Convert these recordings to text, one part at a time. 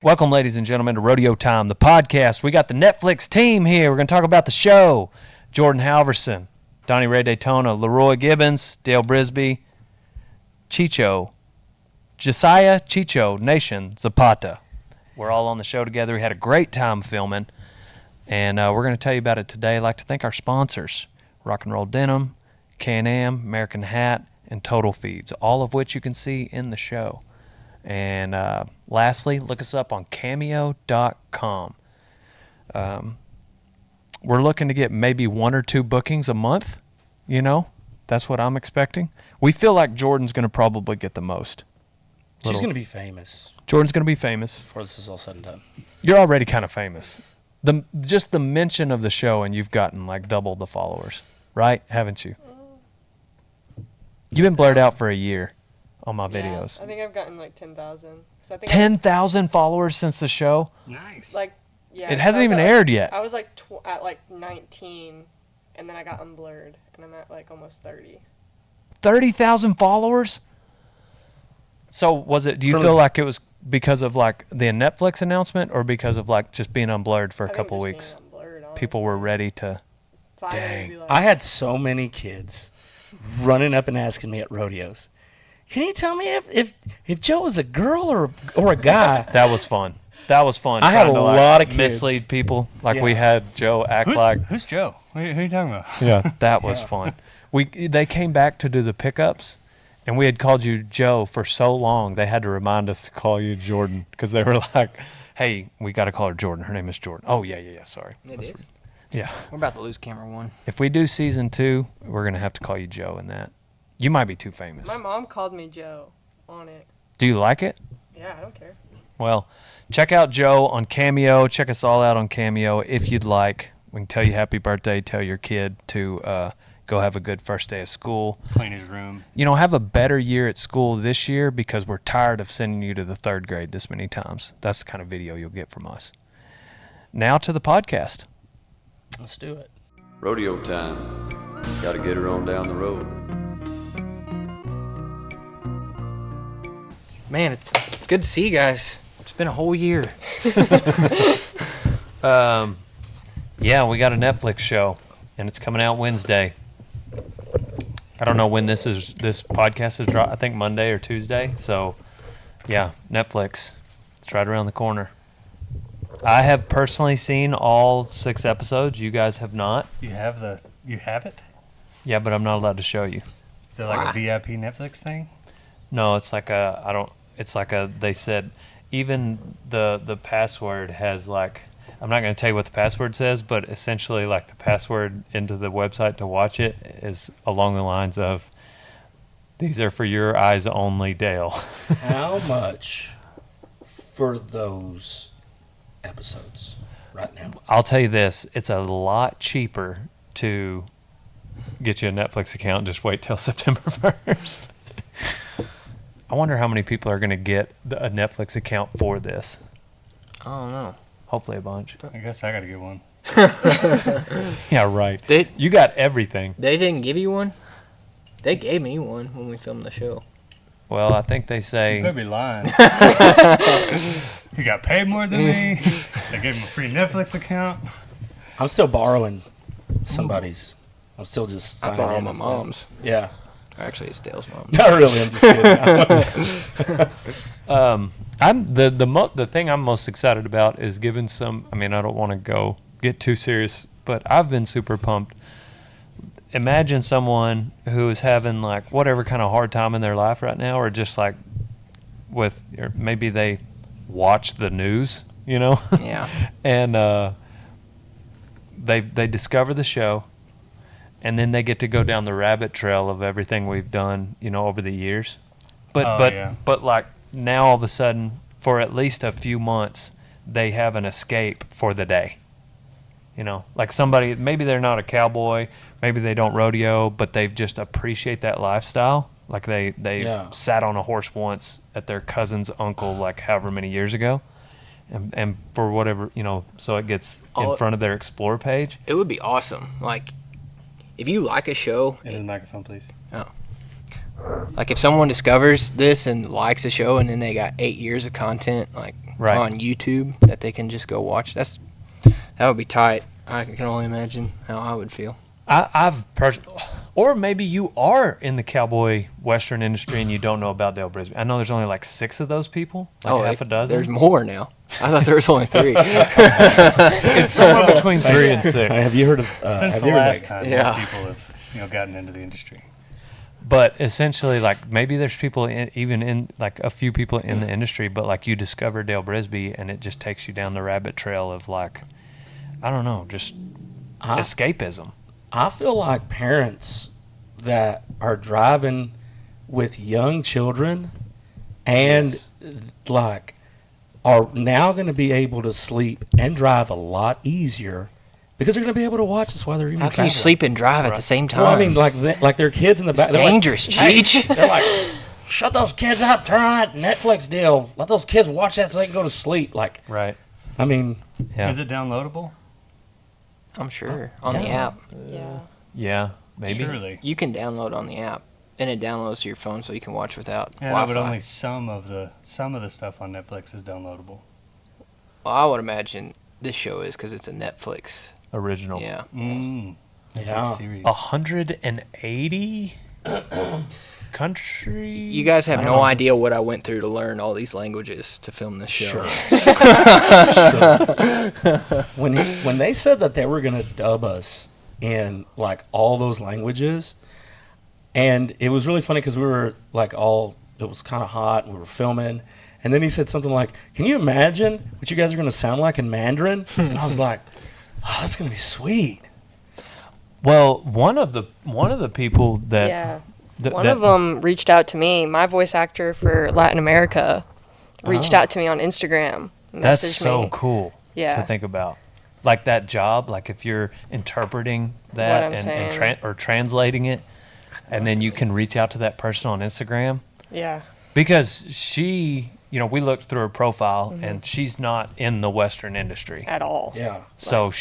Welcome, ladies and gentlemen, to Rodeo Time, the podcast. We got the Netflix team here. We're going to talk about the show. Jordan Halverson, Donnie Ray Daytona, Leroy Gibbons, Dale Brisby, Chicho, Josiah Chicho Nation Zapata. We're all on the show together. We had a great time filming, and we're going to tell you about it today. I'd like to thank our sponsors, Rock and Roll Denim, Can-Am, American Hat, and Total Feeds, all of which you can see in the show. And lastly, look us up on cameo.com. We're looking to get maybe 1 or 2 bookings a month. You know, that's what I'm expecting. We feel like Jordan's going to probably get the most. She's going to be famous. Jordan's going to be famous. Before this is all said and done. You're already kind of famous. Just the mention of the show, and you've gotten like double the followers, right? Haven't you? You've been blurred out for a year on my videos. I think I've gotten like 10,000. 10,000 followers since the show? Nice. Like, yeah. It hasn't even aired yet. I was like at like 19, and then I got unblurred, and I'm at like almost 30. 30,000 followers? So was it, do you feel like it was because of like the Netflix announcement or because of like just being unblurred for a couple weeks? People were ready to, dang. Like, I had so many kids running up and asking me at rodeos, can you tell me if Joe was a girl or a guy? That was fun. That was fun. I had a lot of kids. Mislead people. Like we had Joe act like. Who's Joe? Who are you talking about? Yeah, that was fun. They came back to do the pickups, and we had called you Joe for so long, they had to remind us to call you Jordan because they were like, hey, we got to call her Jordan. Her name is Jordan. Oh, yeah, sorry. They did? Yeah. We're about to lose camera 1. If we do season 2, we're going to have to call you Joe in that. You might be too famous. my mom called me Joe on it. Do you like it? Yeah, I don't care. Well, check out Joe on Cameo. Check us all out on Cameo if you'd like. We can tell you happy birthday, tell your kid to go have a good first day of school. Clean his room. You know, have a better year at school this year because we're tired of sending you to the 3rd grade this many times. That's the kind of video you'll get from us. Now to the podcast. Let's do it. Rodeo time. Got to get her on down the road. Man, it's good to see you guys. It's been a whole year. Yeah, we got a Netflix show, and it's coming out Wednesday. I don't know when this podcast is dropped. I think Monday or Tuesday. So, yeah, Netflix. It's right around the corner. I have personally seen all 6 episodes. You guys have not. You have it? Yeah, but I'm not allowed to show you. Is it like a VIP Netflix thing? No, it's like they said even the password has like, I'm not going to tell you what the password says, but essentially like the password into the website to watch it is along the lines of, these are for your eyes only, Dale. How much for those episodes right now? I'll tell you this, it's a lot cheaper to get you a Netflix account. Just wait till September 1st. I wonder how many people are going to get a Netflix account for this. I don't know. Hopefully a bunch. I guess I got to get one. Yeah, right. You got everything. They didn't give you one? They gave me one when we filmed the show. Well, I think they say... You could be lying. He got paid more than me. They gave him a free Netflix account. I'm still borrowing somebody's. I'm still just signing I borrow in my as mom's. them. Yeah. Actually, it's Dale's mom. Not really. I'm just kidding. The thing I'm most excited about is giving some... I mean, I don't want to get too serious, but I've been super pumped. Imagine someone who is having like whatever kind of hard time in their life right now, or just like or maybe they watch the news, you know? Yeah. And they discover the show, and then they get to go down the rabbit trail of everything we've done, you know, over the years. But like now all of a sudden, for at least a few months, they have an escape for the day. You know, like somebody, maybe they're not a cowboy, maybe they don't rodeo, but they just appreciate that lifestyle. Like they sat on a horse once at their cousin's uncle, like however many years ago. And for whatever, you know, so it gets in front of their Explore page. It would be awesome. Like, if you like a show... Into the microphone, please. Oh. Like, if someone discovers this and likes a show and then they got 8 years of content, like, Right. on YouTube that they can just go watch. That would be tight. I can only imagine how I would feel. Or maybe you are in the cowboy western industry and you don't know about Dale Brisby. I know there's only like 6 of those people, like half a dozen. There's more now. I thought there was only 3. It's somewhere between 3 and 6. Have you heard of? Since have the you heard of last that- time, Yeah. more people have gotten into the industry. But essentially, like maybe there's people even in like a few people in the industry, but like you discover Dale Brisby and it just takes you down the rabbit trail of like, I don't know, just escapism. I feel like parents that are driving with young children and Yes. like are now going to be able to sleep and drive a lot easier because they're going to be able to watch this while they're even How can you traveling. sleep and drive at the same time? Well, I mean, like their kids in the back. It's they're like, dangerous, "Hey," Cheech. they're like, shut those kids up. Turn on that Netflix deal. Let those kids watch that so they can go to sleep. Like, Right. I mean, Yeah. Is it downloadable? I'm sure on the Yeah. app. Yeah. Yeah. Maybe. Surely. You can download on the app, and it downloads to your phone so you can watch without Yeah, no, Wi-Fi. but only some of the stuff on Netflix is downloadable. Well, I would imagine this show is because it's a Netflix. Original. Yeah. Netflix Yeah. series. 180 countries. You guys have I no don't know. idea what I went through to learn all these languages to film this show. when they said that they were going to dub us in like all those languages, and it was really funny because we were like it was kind of hot, we were filming, and then he said something like, "Can you imagine what you guys are going to sound like in Mandarin?" And I was like, "Oh, that's going to be sweet." Well, one of the people that Yeah. th- One that- of them reached out to me. My voice actor for Latin America reached out to me on Instagram. that's Messaged so me. cool Yeah. to think about. Like that job, like if you're interpreting that I'm and saying. or translating it, and then you can reach out to that person on Instagram. Yeah. Because she, we looked through her profile, Mm-hmm. and she's not in the Western industry. At all. Yeah. So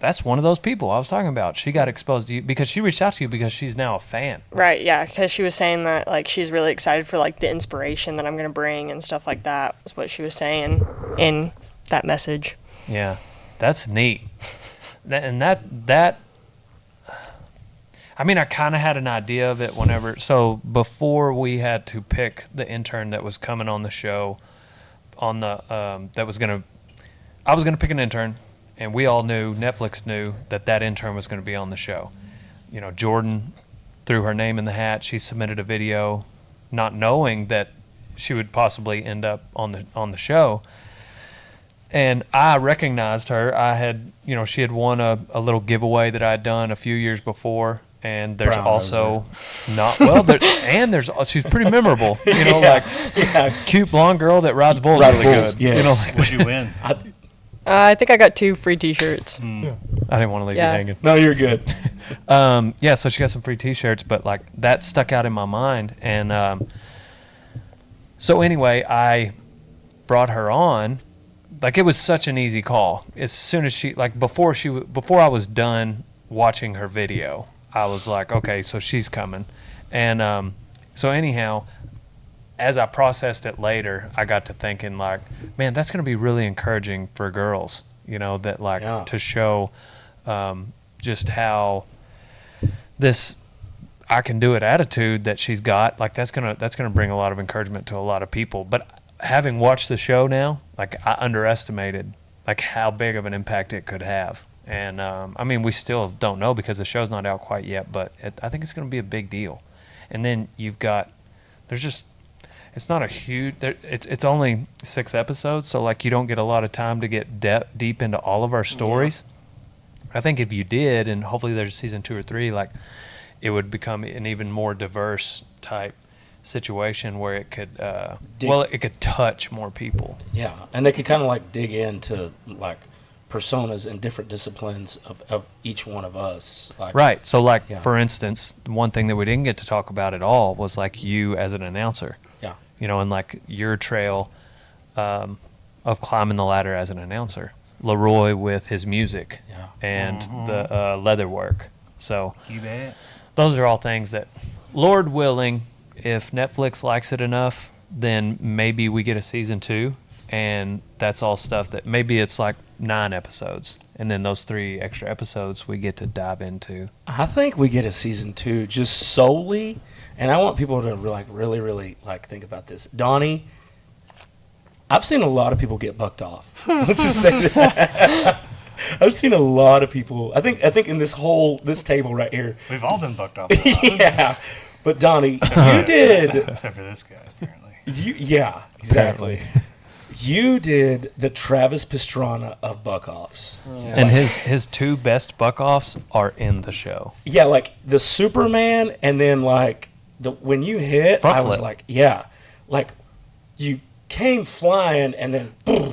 that's one of those people I was talking about. She got exposed to you because she reached out to you because she's now a fan. Right, yeah, because she was saying that like she's really excited for like the inspiration that I'm gonna bring and stuff like that. Is what she was saying in that message. Yeah, that's neat. That. I mean, I kind of had an idea of it whenever. So before we had to pick the intern that was coming on the show, on the I was gonna pick an intern, and we all knew, Netflix knew that intern was gonna be on the show. Jordan threw her name in the hat. She submitted a video, not knowing that she would possibly end up on the show. And I recognized her. I had, she had won a little giveaway that I had done a few years before. And there's Brown also she's pretty memorable. Like cute blonde girl that rides bulls Rides really bulls, good. yes. What'd you win? I think I got 2 free T-shirts. I didn't want to leave Yeah. you hanging. No, you're good. Yeah, so she got some free T-shirts, but like that stuck out in my mind. And so anyway, I brought her on. Like it was such an easy call. As soon as before I was done watching her video, I was like, okay, so she's coming. And so anyhow, as I processed it later, I got to thinking like, man, that's going to be really encouraging for girls, that like to show just how this I can do it attitude that she's got. Like that's gonna bring a lot of encouragement to a lot of people. But having watched the show now, like I underestimated like how big of an impact it could have. And I mean, we still don't know because the show's not out quite yet, but I think it's going to be a big deal. And then you've got, it's not a huge, it's only 6 episodes, so like you don't get a lot of time to get deep into all of our stories. Yeah. I think if you did, and hopefully there's season 2 or 3, like it would become an even more diverse type situation where it could, it could touch more people. Yeah, and they could kind of like dig into like personas and different disciplines of each one of us. Like, right. So like, yeah. for instance, one thing that we didn't get to talk about at all was like you as an announcer. Yeah. And like your trail of climbing the ladder as an announcer. Leroy with his music and the leather work. So You bet. those are all things that, Lord willing, if Netflix likes it enough, then maybe we get a season 2. and that's all stuff that maybe it's like 9 episodes, and then those 3 extra episodes we get to dive into. I think we get a season 2 just solely, and I want people to like really like think about this. Donnie, I've seen a lot of people get bucked off. Let's just say that. I've seen a lot of people. I think in this table right here. We've all been bucked off. Yeah, but Donnie, you did. Except for this guy, apparently. Yeah, exactly. You did the Travis Pastrana of buck-offs. Yeah. And his 2 best buck-offs are in the show. Yeah, like the Superman, and then like when you hit, Front I was flip. like, yeah, like you came flying and then boom,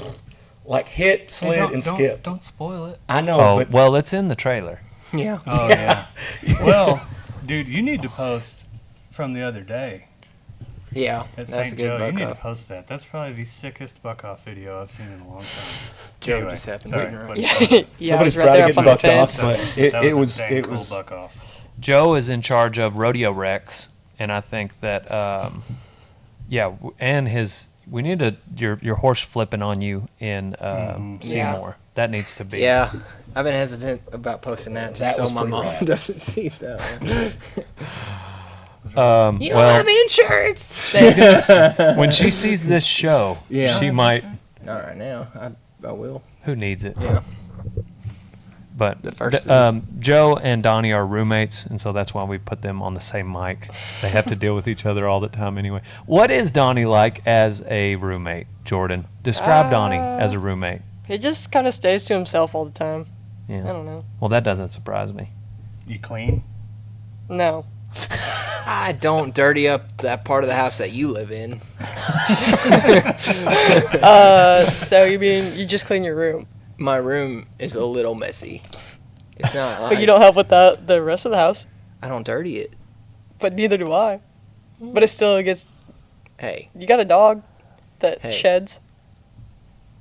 like hit, slid, and skipped. Don't spoil it. I know, Oh, but well, it's in the trailer. Yeah. Oh, yeah. Well, dude, you need to post from the other day Yeah. at That's a St. good Joe. You need to buck-off. post that. That's probably the sickest buck-off video I've seen in a long time. Joe Anyway, just happened sorry, to be but, Yeah, I nobody's was right proud there of up getting on the bucked off, fence. but that it was was a it dang was cool buck-off. Joe is in charge of Rodeo Rex, and I think that, and we need your horse flipping on you in Seymour. That needs to be. Yeah. I've been hesitant about posting that That just was so my pretty mom rad. doesn't see that one. You don't Well, have insurance. when she sees this show, Yeah. she might. Not right now. I will. Who needs it? Yeah. But The first Joe and Donnie are roommates, and so that's why we put them on the same mic. They have to deal with each other all the time anyway. What is Donnie like as a roommate, Jordan? Describe Donnie as a roommate. He just kind of stays to himself all the time. I Yeah. don't know. Well, that doesn't surprise me. You clean? No. I don't dirty up that part of the house that you live in. So you mean you just clean your room, My room is a little messy. It's not like but you don't help with the rest of the house. I don't dirty it. But neither do I. But it still gets. Hey. You got a dog that Hey. sheds.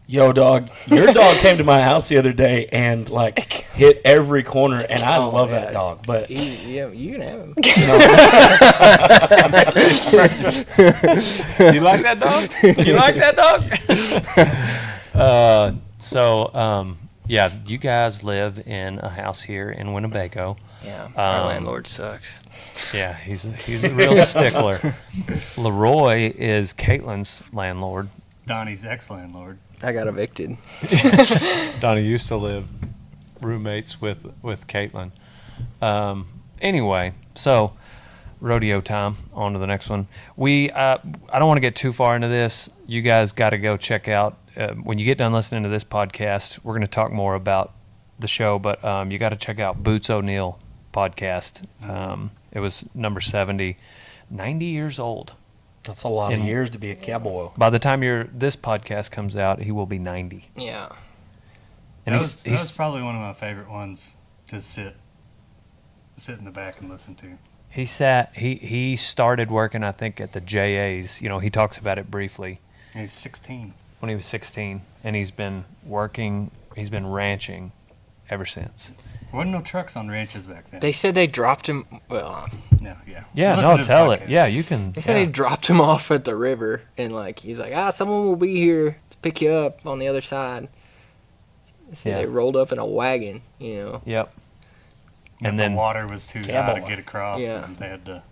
yo dog. Your dog came to my house the other day and like hit every corner, and I Oh, love yeah. that dog. But Yeah, you can have him. You like that dog? You like that dog? Yeah, you guys live in a house here in Winnebago. Yeah, our Um, landlord sucks. Yeah, he's a real stickler. Leroy is Caitlin's landlord. Donnie's ex-landlord. I got evicted. Donnie used to live roommates with Caitlin. Anyway, so rodeo time. On to the next one. I don't want to get too far into this. You guys got to go check out when you get done listening to this podcast. We're going to talk more about the show, but you got to check out Boots O'Neill podcast. It was number 70, 90 years old. that's a lot of years to be a cowboy. By the time this podcast comes out, he will be 90. Yeah. And That was probably one of my favorite ones to sit in the back and listen to. He started working, I think, at the JAs. You know, he talks about it briefly He's 16. when he was 16, and he's been ranching ever since. There wasn't no trucks on ranches back then. They said they dropped him. Well, No, yeah. Yeah, Listen no, to the tell it. podcast. Yeah, you can. they said yeah. they dropped him off at the river, and he's like, someone will be here to pick you up on the other side. They said Yeah. they rolled up in a wagon, Yep. But And the then water was too high to Cowboy. get across, Yeah. and they had to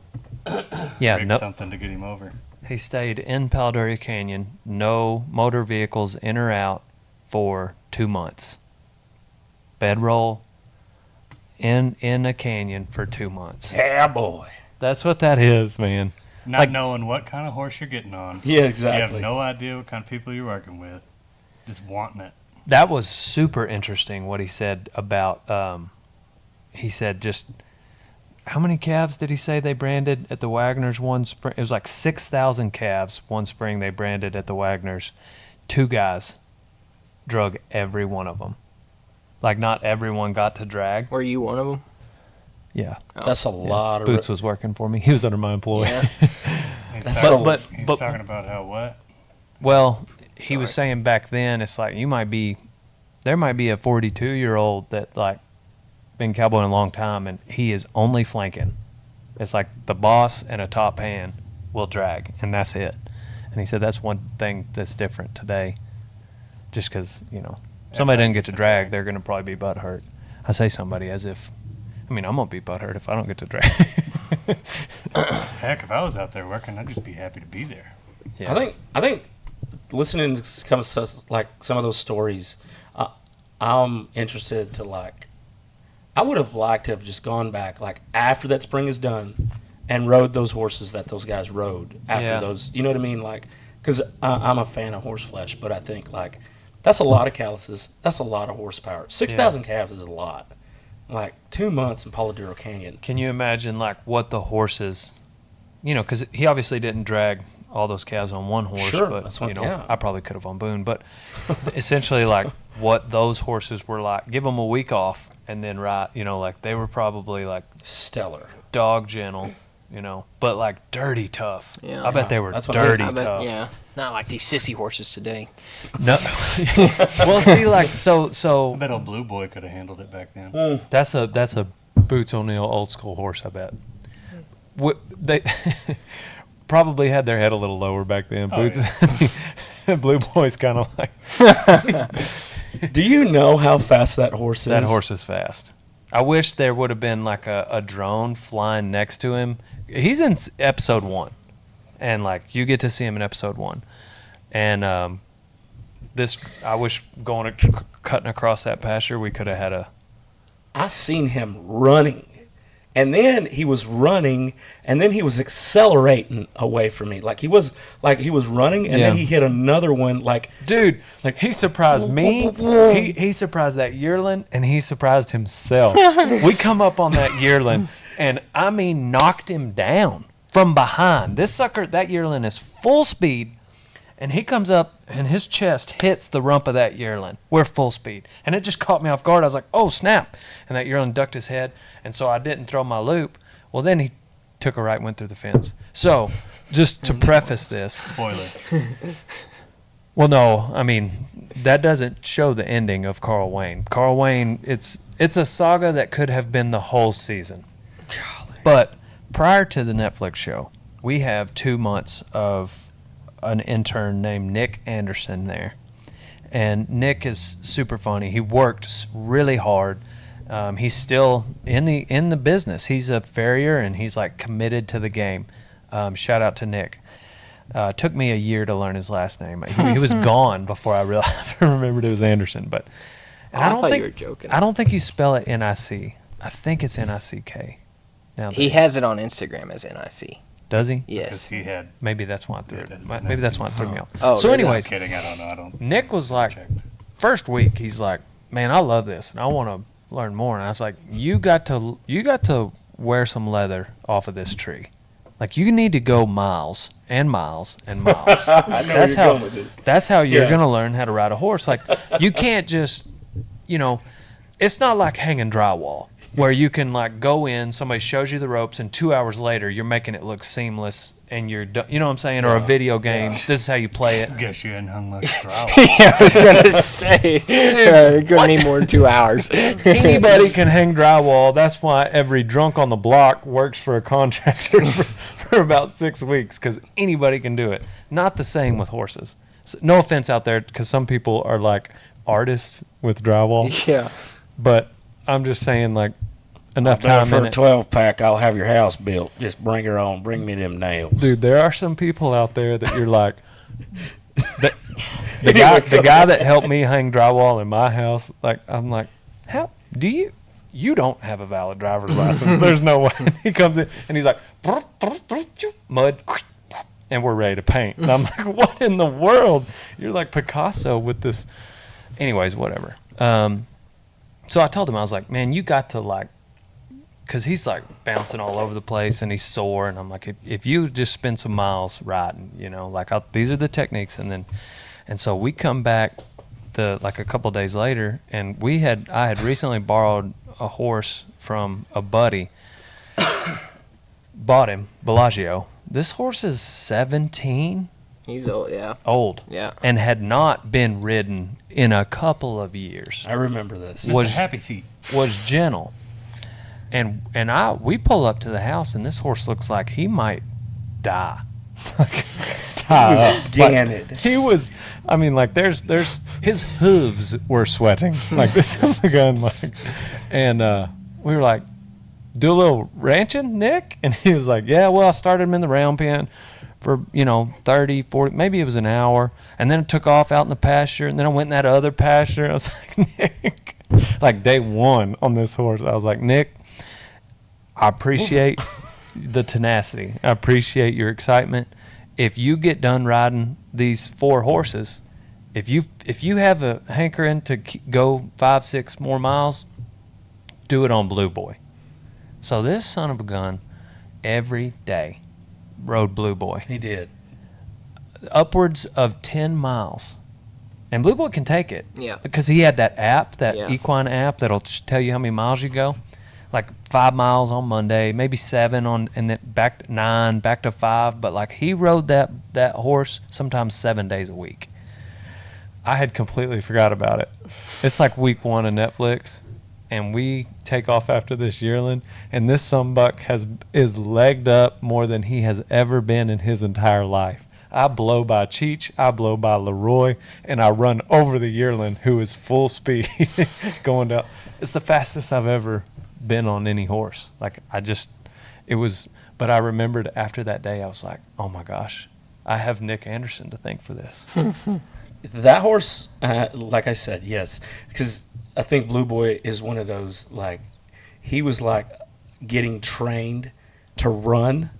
yeah, rig no, something to get him over. he stayed in Palo Duro Canyon, no motor vehicles in or out for 2 months. Bedroll in a canyon for 2 months. Cowboy. That's what that is, man. Not Like- knowing what kind of horse you're getting on. Yeah, You exactly. have no idea what kind of people you're working with. Just wanting it. That was super interesting what he said about he said just how many calves did he say they branded at the Wagners one spring? It was like 6,000 calves one spring they branded at the Wagners. 2 guys drug every one of them. Like not everyone got to drag. Were you one of them? Yeah. That's a lot of. Boots was working for me. He was under my employ. Yeah. He's That's talking, so- he's but- talking about how what? Well, he was saying back then it's like there might be a 42-year-old that like been cowboying a long time and he is only flanking. It's like the boss and a top hand will drag and that's it. And he said that's one thing that's different today just because, you know, somebody doesn't get to drag, they're going to probably be butthurt. I say somebody as if, I mean, I'm going to be butthurt if I don't get to drag. Heck, if I was out there working, I'd just be happy to be there. Yeah. I think listening to like some of those stories, I'm interested to like. I would have liked to have just gone back like after that spring is done, and rode those horses that those guys rode after those. You know what I mean? Like, because I'm a fan of horse flesh, but I think like that's a lot of calluses. That's a lot of horsepower. 6,000 calves is a lot. Like 2 months in Paladuro Canyon. Can you imagine like what the horses, you know, because he obviously didn't drag all those calves on one horse, Sure, but that's what, you know, yeah. I probably could have on Boone, but essentially like what those horses were like, give them a week off and then ride, you know, like they were probably like Stellar. dog gentle, you know, but like dirty tough. Yeah. I bet they were That's what dirty I bet, tough. yeah. Not like these sissy horses today. No. Well, see, like I so bet old Blue Boy could have handled it back then. that's a Boots O'Neill old school horse, I bet. They probably had their head a little lower back then. Oh, Boots, Blue Boy's kind of like Do you know how fast that horse is? that horse is fast. I wish there would have been like a drone flying next to him. He's in episode 1, and like you get to see him in episode 1, and this I wish cutting across that pasture we could have had a. I seen him running, and then he was running, and then he was accelerating away from me. Like he was running, and then Yeah. he hit another one. Like Dude, like he surprised me. He surprised that yearling, and he surprised himself. We come up on that yearling, and I mean knocked him down from behind. This sucker, that yearling is full speed, and he comes up, and his chest hits the rump of that yearling. We're full speed, and it just caught me off guard. I was like, "Oh snap!" And that yearling ducked his head, and so I didn't throw my loop. Well, then he took a right and went through the fence. So, just to preface this. Spoiler. Well, no, I mean, that doesn't show the ending of Carl Wayne. Carl Wayne, it's a saga that could have been the whole season. But prior to the Netflix show, we have 2 months of an intern named Nick Anderson there. And Nick is super funny. He worked really hard. He's still in the business. He's a farrier, and he's like committed to the game. Shout out to Nick. Took me a year to learn his last name. He was gone before I remembered it was Anderson. But and I thought you were joking. I don't think you spell it N-I-C. I think it's N-I-C-K. Now He has it on Instagram as NIC. does he? Because Yes. he had. Maybe that's why it threw Yeah, it. that's Maybe that's why it threw me off. Oh, So, really? anyways, I'm kidding. I don't know. I don't. Nick was like, checked. first week, he's like, "Man, I love this, and I want to learn more." And I was like, "You got to wear some leather off of this tree. Like you need to go miles and miles and miles. I know where you're going with this. That's how you're Yeah. gonna learn how to ride a horse. Like you can't just, you know, it's not like hanging drywall where you can like go in, somebody shows you the ropes, and 2 hours later you're making it look seamless." And you're done, you know what I'm saying? Or a video game. This is how you play it. Guess you hadn't hung like a drywall. Yeah, I was gonna say you're gonna need more than 2 hours. Anybody can hang drywall. That's why every drunk on the block works for a contractor for about 6 weeks, because anybody can do it. Not the same with horses. So, no offense out there, because some people are like artists with drywall. Yeah. But I'm just saying, like, enough Now, time for in a it. 12-pack, I'll have your house built. Just bring her on. Bring me them nails. Dude, there are some people out there that you're like, the guy that helped me hang drywall in my house, like, I'm like, how do you don't have a valid driver's license. There's no way. He comes in and he's like, mud, and we're ready to paint. And I'm like, what in the world? You're like Picasso with this. Anyways, whatever. So I told him, I was like, man, you got to like, because he's like bouncing all over the place and he's sore. And I'm like, if you just spend some miles riding, you know, like these are the techniques. And so we come back like a couple days later, and I had recently borrowed a horse from a buddy. Bought him, Bellagio. This horse is 17. He's old, yeah. Old. Yeah. And had not been ridden in a couple of years. I remember this. Mr. Happy Feet. Was gentle. And we pull up to the house, and this horse looks like he might die. Ganted. He was, I mean, like, there's his hooves were sweating. Like, this is the gun, like, and we were like, do a little ranching, Nick? And he was like, yeah, well, I started him in the round pen for, 30, 40, maybe it was an hour. And then it took off out in the pasture. And then I went in that other pasture. I was like, Nick, like day one on this horse, I was like, Nick, I appreciate the tenacity. I appreciate your excitement. If you get done riding these 4 horses, if you have a hankering to go 5, 6 more miles, do it on Blue Boy. So this son of a gun, every day, rode Blue Boy. He did. Upwards of 10 miles. And Blue Boy can take it. Yeah. Because he had that app, that Yeah. equine app that'll tell you how many miles you go. Like 5 miles on Monday, maybe 7 on, and then back to 9, back to 5. But like he rode that horse sometimes 7 days a week. I had completely forgot about it. It's like week 1 of Netflix. And we take off after this yearling, and this sunbuck is legged up more than he has ever been in his entire life. I blow by Cheech, I blow by Leroy, and I run over the yearling who is full speed going down. It's the fastest I've ever been on any horse. Like but I remembered after that day, I was like, oh my gosh, I have Nick Anderson to thank for this. That horse, like I said, yes, because I think Blue Boy is one of those, like, he was like getting trained to run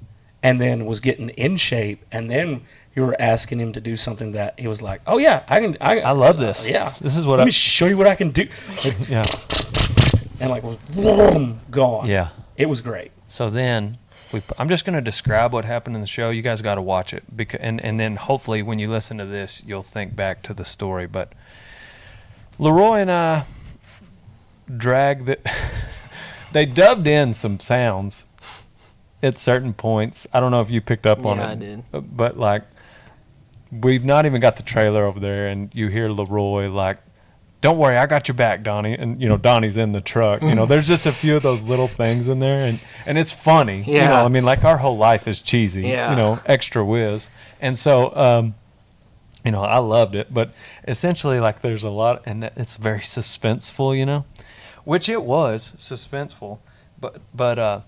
and then was getting in shape, and then you were asking him to do something that he was like, oh yeah, I love this. Yeah, This is what let me show you what I can do. Yeah. And like was boom, gone. Yeah. It was great. So then I'm just going to describe what happened in the show. You guys got to watch it, and then hopefully when you listen to this, you'll think back to the story. But Leroy and I dragged it. They dubbed in some sounds at certain points. I don't know if you picked up on it. Yeah, I did. But like, we've not even got the trailer over there, and you hear Leroy like, don't worry, I got your back, Donnie. And, Donnie's in the truck. There's just a few of those little things in there. And it's funny. Yeah. I mean, like, our whole life is cheesy. Yeah. Extra whiz. And so, I loved it. But essentially, like, there's a lot, and it's very suspenseful, which it was suspenseful. But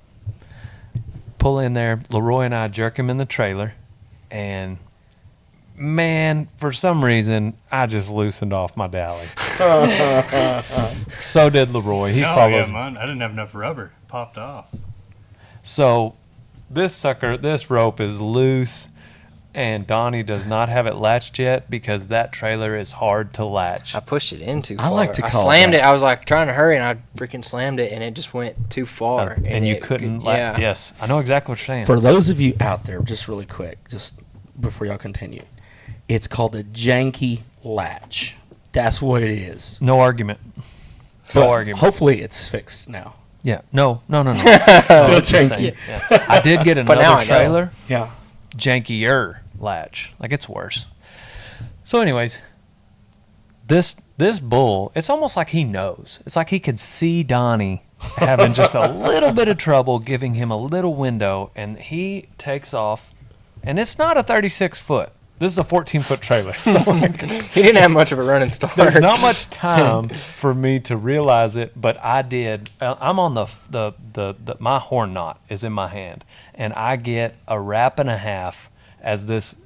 pull in there, Leroy and I jerk him in the trailer. And, man, for some reason, I just loosened off my dally. So did Leroy. He follows. Yeah, mine. I didn't have enough rubber. It popped off. So this rope is loose, and Donnie does not have it latched yet because that trailer is hard to latch. I pushed it in too far. I like to call slammed that. it. I was like trying to hurry, and I freaking slammed it, and it just went too far. And you couldn't latch. Yeah. Yes, I know exactly what you're saying. For those of you out there, just really quick, just before y'all continue, it's called a janky latch. That's what it is. No argument. But No argument. hopefully it's fixed now. Yeah. No. Still It's the janky. same. Yeah. I did get But now I another know. trailer. Yeah. Jankier latch. Like, it's worse. So anyways, this bull, it's almost like he knows. It's like he could see Donnie having just a little bit of trouble, giving him a little window, and he takes off. And it's not a 36-foot. This is a 14-foot trailer. So like, He didn't have much of a running start. there's not much time for me to realize it, but I did. I'm on the my horn knot is in my hand, and I get a wrap and a half as this,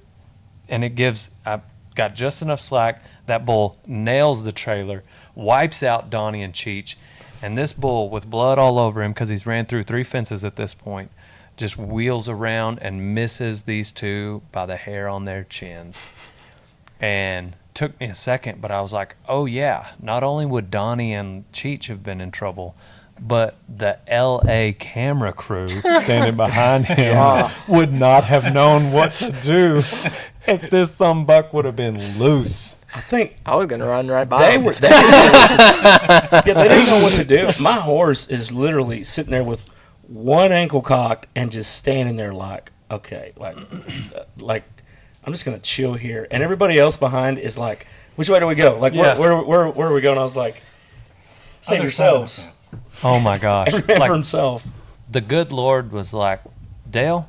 and I've got just enough slack. That bull nails the trailer, wipes out Donnie and Cheech, and this bull with blood all over him because he's ran through 3 fences at this point, just wheels around and misses these two by the hair on their chins. And took me a second, but I was like, oh yeah, not only would Donnie and Cheech have been in trouble, but the LA camera crew standing behind him would not have known what to do if this buck would have been loose. I think I was gonna run right by they him. were. They didn't know what to, yeah, they didn't know what to do. My horse is literally sitting there with one ankle cocked and just standing there like, okay, like I'm just gonna chill here, and everybody else behind is like, which way do we go? Like, Yeah. where are we going? I was like, save Other side of the yourselves. fence. Oh my gosh. Every man Like, for himself. the good Lord was like, Dale,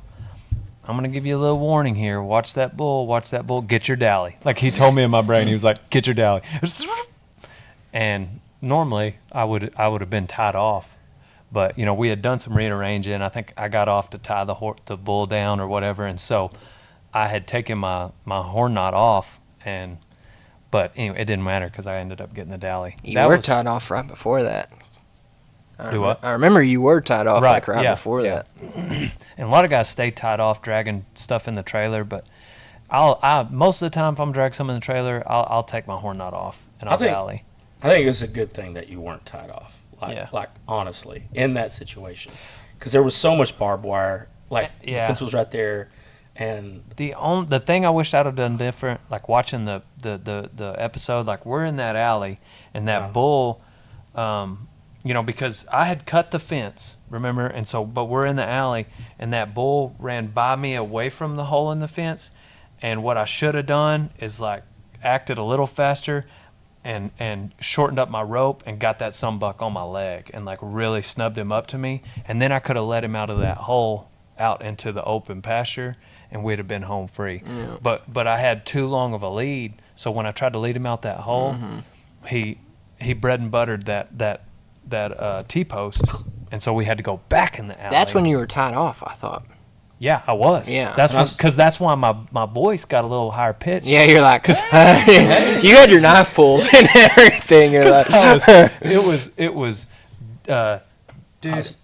I'm gonna give you a little warning here. Watch that bull. Get your dally. Like he told me in my brain, he was like, get your dally. And normally I would have been tied off, but we had done some rearranging. I think I got off to tie the bull down or whatever, and so I had taken my horn knot off, but anyway, it didn't matter because I ended up getting the dally. You were tied off right before that. What? I remember you were tied off right before that. And a lot of guys stay tied off dragging stuff in the trailer, but I most of the time if I'm dragging something in the trailer, I'll take my horn knot off and I'll dally. I think it's a good thing that you weren't tied off. Like honestly, in that situation, because there was so much barbed wire. The fence was right there, and the thing I wish I'd have done different, like watching the episode, like we're in that alley and that bull. Because I had cut the fence, remember? And so, but we're in the alley, and that bull ran by me away from the hole in the fence. And what I should have done is like acted a little faster and shortened up my rope and got that sunbuck on my leg and like really snubbed him up to me. And then I could have let him out of that hole out into the open pasture, and we'd have been home free. Yeah. But I had too long of a lead, so when I tried to lead him out that hole, he bread and buttered that T-post, and so we had to go back in the alley. That's when you were tied off, I thought. Yeah, I was. Yeah, that's why my voice got a little higher pitch. Yeah, you're like, cause you had your knife pulled and everything. You're like, it was, dude.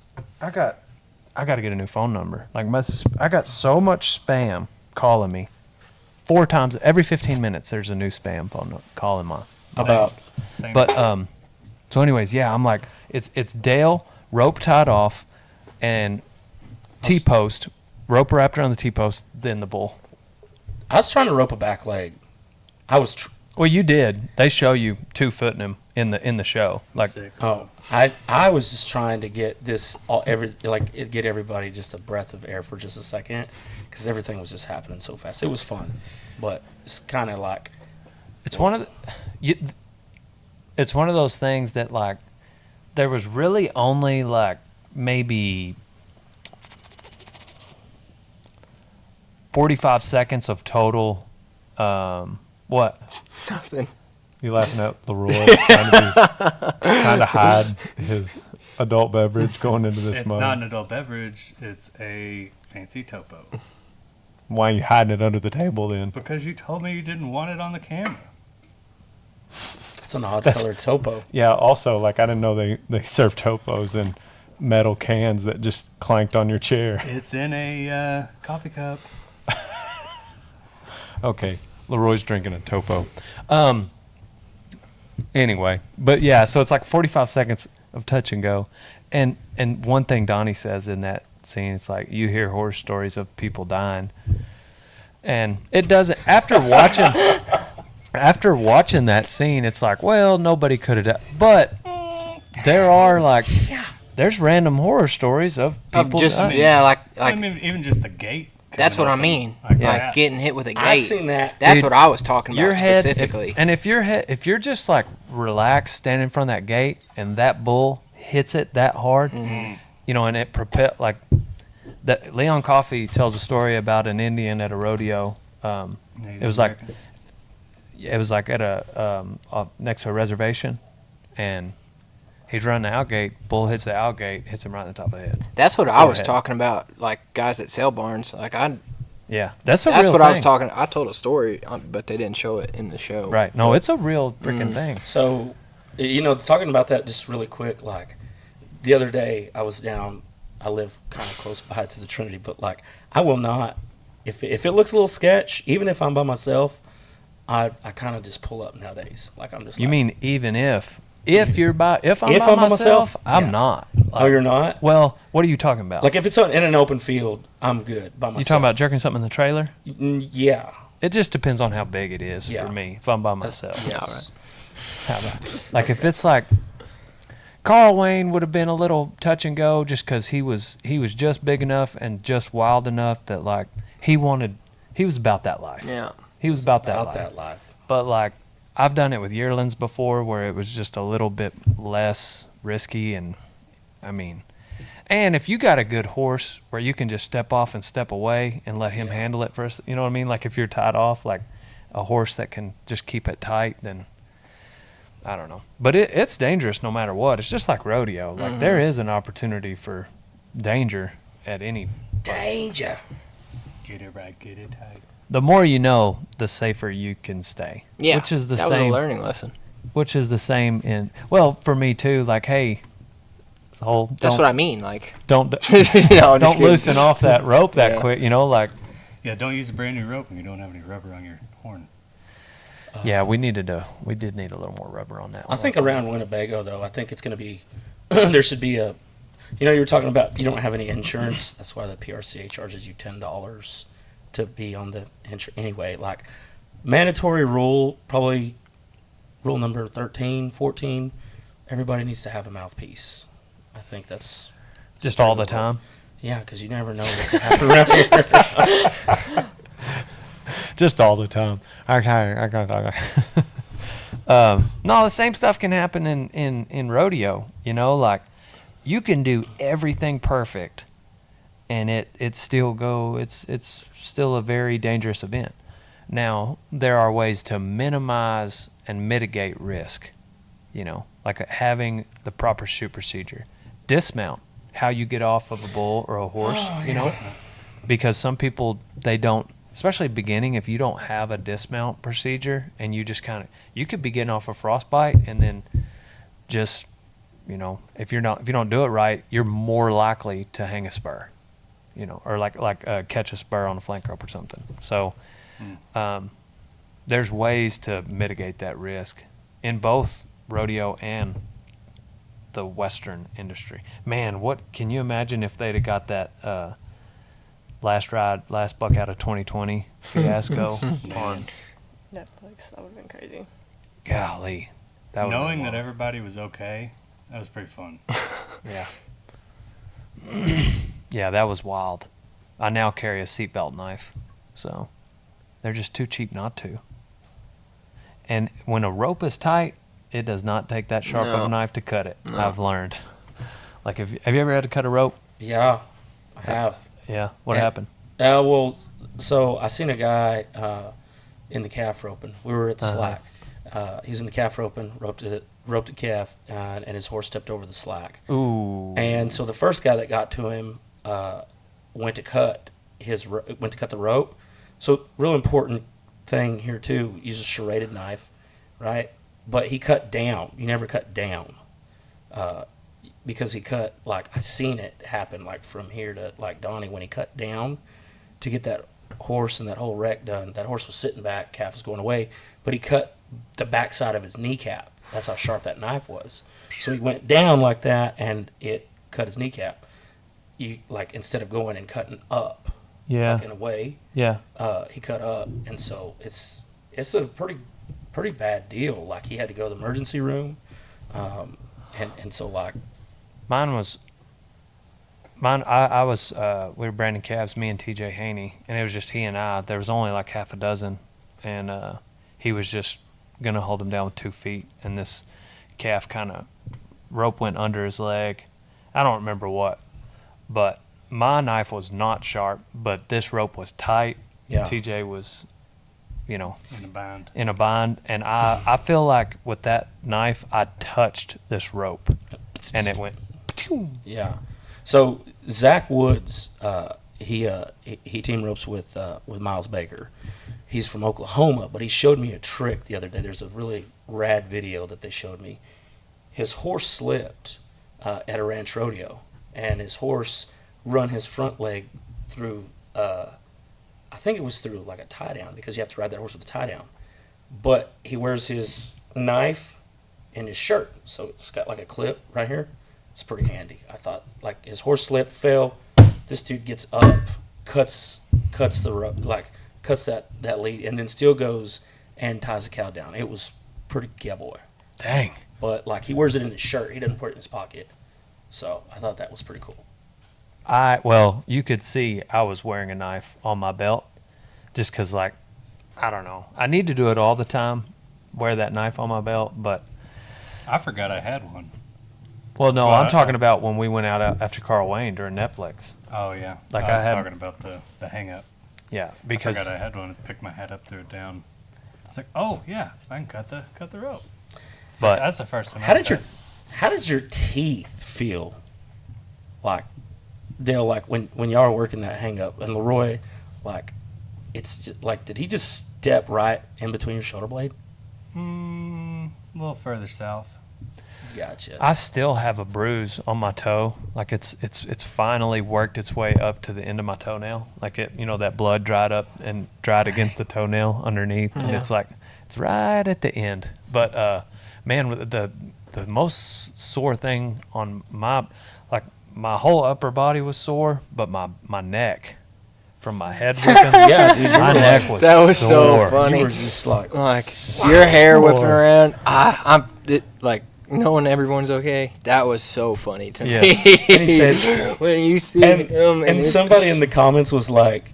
I got to get a new phone number. Like I got so much spam calling me 4 times every 15 minutes. There's a new spam phone calling my about. Same. But so anyways, yeah, I'm like, it's Dale, rope tied off, and T-post, rope wrapped around the T-post, then the bull. I was trying to rope a back leg. Well, you did. They show you 2-footing him in the show. Like, I was just trying to get get everybody just a breath of air for just a second, because everything was just happening so fast. It was fun, but it's kind of like it's one of those things that like there was really only like maybe 45 seconds of total. What? Nothing. You laughing at Leroy trying to hide his adult beverage going into this mug? It's not an adult beverage. It's a fancy topo. Why are you hiding it under the table then? Because you told me you didn't want it on the camera. That's an odd colored topo. Yeah, also, like, I didn't know they serve topos in metal cans that just clanked on your chair. It's in a coffee cup. Okay, Leroy's drinking a topo. Anyway, but yeah, so it's like 45 seconds of touch and go. And one thing Donnie says in that scene, it's like you hear horror stories of people dying. And it doesn't, after watching that scene, it's like, well, nobody could have died. But there are like, there's random horror stories of people dying. Yeah, like I mean, even just the gate. That's what I mean. Like getting hit with a gate. I've seen that. That's Dude, what I was talking about specifically. If you're just like relaxed standing in front of that gate and that bull hits it that hard, and it like that. Leon Coffey tells a story about an Indian at a rodeo. It was like at a next to a reservation, and he's running the outgate. Bull hits the outgate, hits him right in the top of the head. That's what I was talking about. Like guys that sell barns. Like that's what thing. I was talking. I told a story, but they didn't show it in the show. Right? No, it's a real freaking thing. So, talking about that just really quick. Like the other day, I was down. I live kind of close by to the Trinity, but like I will not. If it looks a little sketch, even if I'm by myself, I kind of just pull up nowadays. Like I'm just. You mean even if I'm by myself, I'm not. Like, oh, you're not? Well, what are you talking about? Like if it's in an open field, I'm good by myself. You talking about jerking something in the trailer? Yeah. It just depends on how big it is for me. If I'm by myself, Like if it's like Carl Wayne would have been a little touch and go, just because he was just big enough and just wild enough that like he was about that life. Yeah. He was about that life. But like I've done it with yearlings before where it was just a little bit less risky, and I mean, And if you got a good horse where you can just step off and step away and let him handle it first, you know what I mean? Like if you're tied off, like a horse that can just keep it tight, then I don't know. But it's dangerous no matter what. It's just like rodeo. Like there is an opportunity for danger at any. Danger. Get it right, get it tight. The more you know, the safer you can stay. Yeah, which is the that same. was a learning lesson. Which is the same in, well, for me too. Like, hey, that's what I mean. Like, don't don't loosen off that rope that quick. You know, like. Yeah, don't use a brand new rope when you don't have any rubber on your horn. Yeah, we did need a little more rubber on that one. I think around Winnebago, though, I think it's going to be, there should be a, you know, you were talking about you don't have any insurance. That's why the PRCA charges you $10 to be on the insurance. Anyway, like, mandatory rule, probably rule number 13, 14, everybody needs to have a mouthpiece. I think that's just all the time. Yeah, because you never know what can happen around here. Just all the time. Okay. No, the same stuff can happen in rodeo. You know, like you can do everything perfect, and it's still a very dangerous event. Now there are ways to minimize and mitigate risk. You know, like having the proper shoot procedure, dismount, how you get off of a bull or a horse. You know, because some people they don't. Especially beginning, if you don't have a dismount procedure and you just you could be getting off a frostbite and then just, you know, if you don't do it right, you're more likely to hang a spur, you know, or catch a spur on a flank rope or something. So, there's ways to mitigate that risk in both rodeo and the Western industry. Man, what can you imagine if they'd have got that, last buck out of 2020 fiasco on Netflix? That would have been crazy. Golly, Knowing that everybody was okay, that was pretty fun. Yeah. Yeah, that was wild. I now carry a seatbelt knife, so they're just too cheap not to. And when a rope is tight, it does not take that sharp of a knife to cut it. No. I've learned. Like, have you ever had to cut a rope? Yeah, I have. Yeah. What happened? Well, so I seen a guy in the calf roping. We were at the slack. He was in the calf roping, roped a calf, and his horse stepped over the slack. Ooh. And so the first guy that got to him went to cut the rope. So real important thing here too. Use a serrated knife, right? But he cut down. You never cut down. Because he cut, like, I seen it happen, like, from here to, like, Donnie, when he cut down to get that horse and that whole wreck done. That horse was sitting back, calf was going away, but he cut the backside of his kneecap. That's how sharp that knife was. So he went down like that, and it cut his kneecap. You, like, instead of going and cutting up, like, in a way, he cut up, and so it's a pretty bad deal. Like, he had to go to the emergency room, and so, like, I was we were branding calves, me and TJ Haney, and it was just he and I. There was only like half a dozen, and he was just gonna hold him down with 2 feet, and this calf rope went under his leg. I don't remember what, but my knife was not sharp, but this rope was tight. Yeah. TJ was, you know, in a bind, Mm-hmm. and I feel like with that knife I touched this rope, and it went. Yeah. So Zack Woods, he team ropes with Miles Baker. He's from Oklahoma, but he showed me a trick the other day. There's a really rad video that they showed me. His horse slipped at a ranch rodeo, and his horse run his front leg through. I think it was through like a tie down, because you have to ride that horse with a tie down. But he wears his knife in his shirt, so it's got like a clip right here. It's pretty handy. I thought, like, his horse slipped, fell. This dude gets up, cuts the rope, like cuts that lead, and then still goes and ties the cow down. It was pretty cowboy. Dang. But like, he wears it in his shirt. He doesn't put it in his pocket. So I thought that was pretty cool. Well, you could see I was wearing a knife on my belt, just because, like, I don't know. I need to do it all the time, wear that knife on my belt, but I forgot I had one. Well, no, So I'm talking about when we went out after Carl Wayne during Netflix. Oh yeah. Like I was I had- talking about the hang up. Yeah, I because forgot I had one to pick my head up, threw it down. It's like, oh yeah, I can cut the rope. It's But- like, that's the first one. How did your teeth feel? Like, Dale, like when y'all were working that hang up, and Leroy, like, it's just, like, did he just step right in between your shoulder blade? a little further south. Gotcha. I still have a bruise on my toe. Like it's finally worked its way up to the end of my toenail. Like that blood dried up and dried against the toenail underneath, and it's like it's right at the end. But man, the most sore thing on my whole upper body was sore, but my neck from my head whipping. Yeah, dude, my neck was That was so sore. funny. You were just like, Your hair whipping around. I'm knowing everyone's okay. That was so funny to Yes. me. And he said, when you see him, and somebody in the comments was like,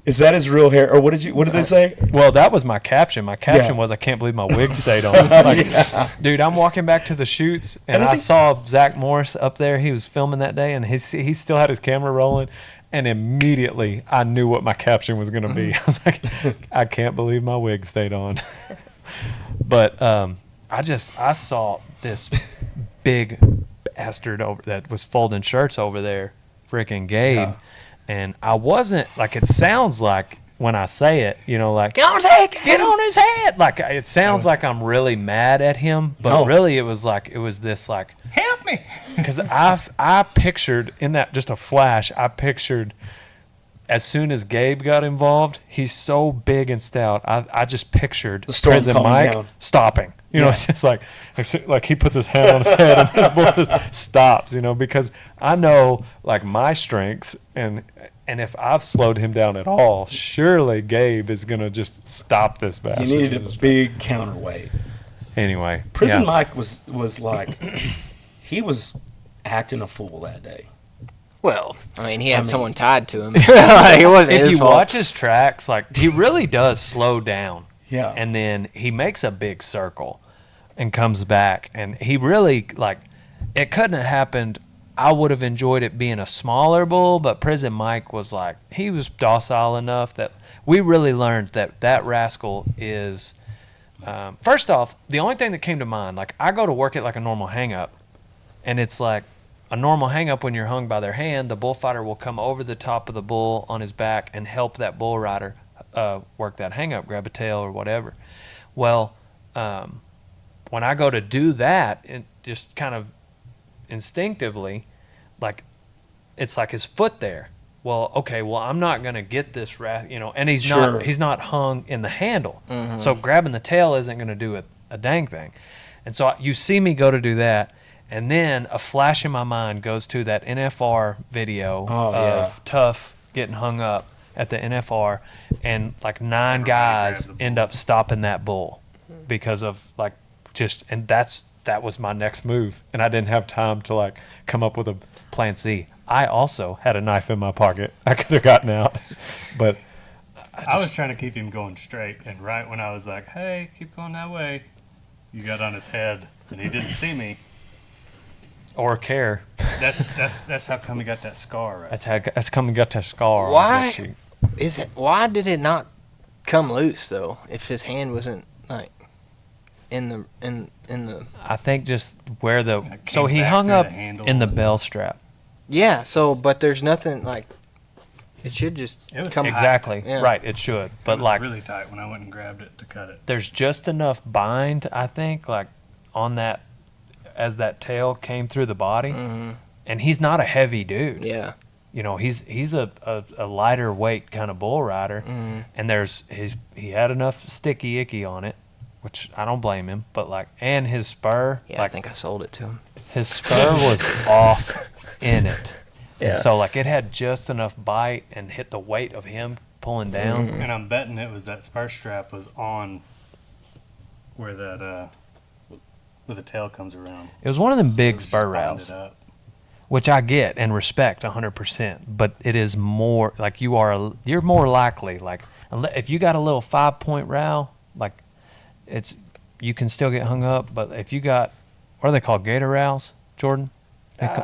"Is that his real hair?" Or what did they say? Well, that was my caption. My caption was, "I can't believe my wig stayed on." Like, dude, I'm walking back to the shoots, and I saw Zach Morris up there. He was filming that day, and he still had his camera rolling. And immediately, I knew what my caption was going to be. I was like, "I can't believe my wig stayed on." But I saw this big bastard over that was folding shirts over there, freaking Gabe. Yeah. And I wasn't like, it sounds like when I say it, like, get on his head. get on his head. Like, it sounds like I'm really mad at him, but No. really it was this like, Help me! because I pictured in that just a flash, I pictured as soon as Gabe got involved, he's so big and stout. I just pictured The storm President calming Mike down. stopping. It's just like he puts his hand on his head and his boy just stops. Because I know like my strengths and if I've slowed him down at all, surely Gabe is gonna just stop this bastard. You needed a big counterweight. Anyway, Prison yeah. Mike was like, he was acting a fool that day. Well, I mean, he had someone tied to him. It wasn't If his you fault. watch his tracks, like he really does slow down. Yeah. And then he makes a big circle and comes back. And he really, like, it couldn't have happened. I would have enjoyed it being a smaller bull, but Prison Mike was like, he was docile enough that we really learned that rascal is, first off, the only thing that came to mind, like, I go to work at like a normal hang-up, and it's like a normal hang-up when you're hung by their hand, the bullfighter will come over the top of the bull on his back and help that bull rider work that hang-up, grab a tail or whatever. Well, when I go to do that, it just kind of instinctively, like, it's like his foot there. Well, okay, I'm not gonna get this and he's Sure. not hung in the handle, so grabbing the tail isn't gonna do a dang thing. And so you see me go to do that, and then a flash in my mind goes to that NFR video of Tough getting hung up at the NFR, and like 9 guys end up stopping that bull because of like that was my next move, and I didn't have time to like come up with a plan C. I also had a knife in my pocket. I could have gotten out, but I was trying to keep him going straight, and right when I was like, "Hey, keep going that way," you got on his head, and he didn't see me. or care. That's how come he got that scar, right? That's come and got that scar. Why? On the butt cheek. Why did it not come loose though? If his hand wasn't like in the I think just where It so came he back hung through up the handle in the and- bell strap. yeah. So but there's nothing like it should just It was come tight. Exactly. Yeah. Right, it should. It But was like really tight when I went and grabbed it to cut it. there's just enough bind, I think, like on that as that tail came through the body. Mm-hmm. And he's not a heavy dude. Yeah. He's a lighter weight kind of bull rider, and he had enough sticky icky on it, which I don't blame him. But like, and his spur, Yeah, I like think I sold it to him. his spur was off in it, Yeah. and so like it had just enough bite and hit the weight of him pulling down. And I'm betting it was that spur strap was on where that where the tail comes around. It was one of them So it big was just spur binded rails, up. which I get and respect 100%. But it is more like you're more likely like if you got a little 5-point row, like you can still get hung up. But if you got, what are they called, gator rows, Jordan?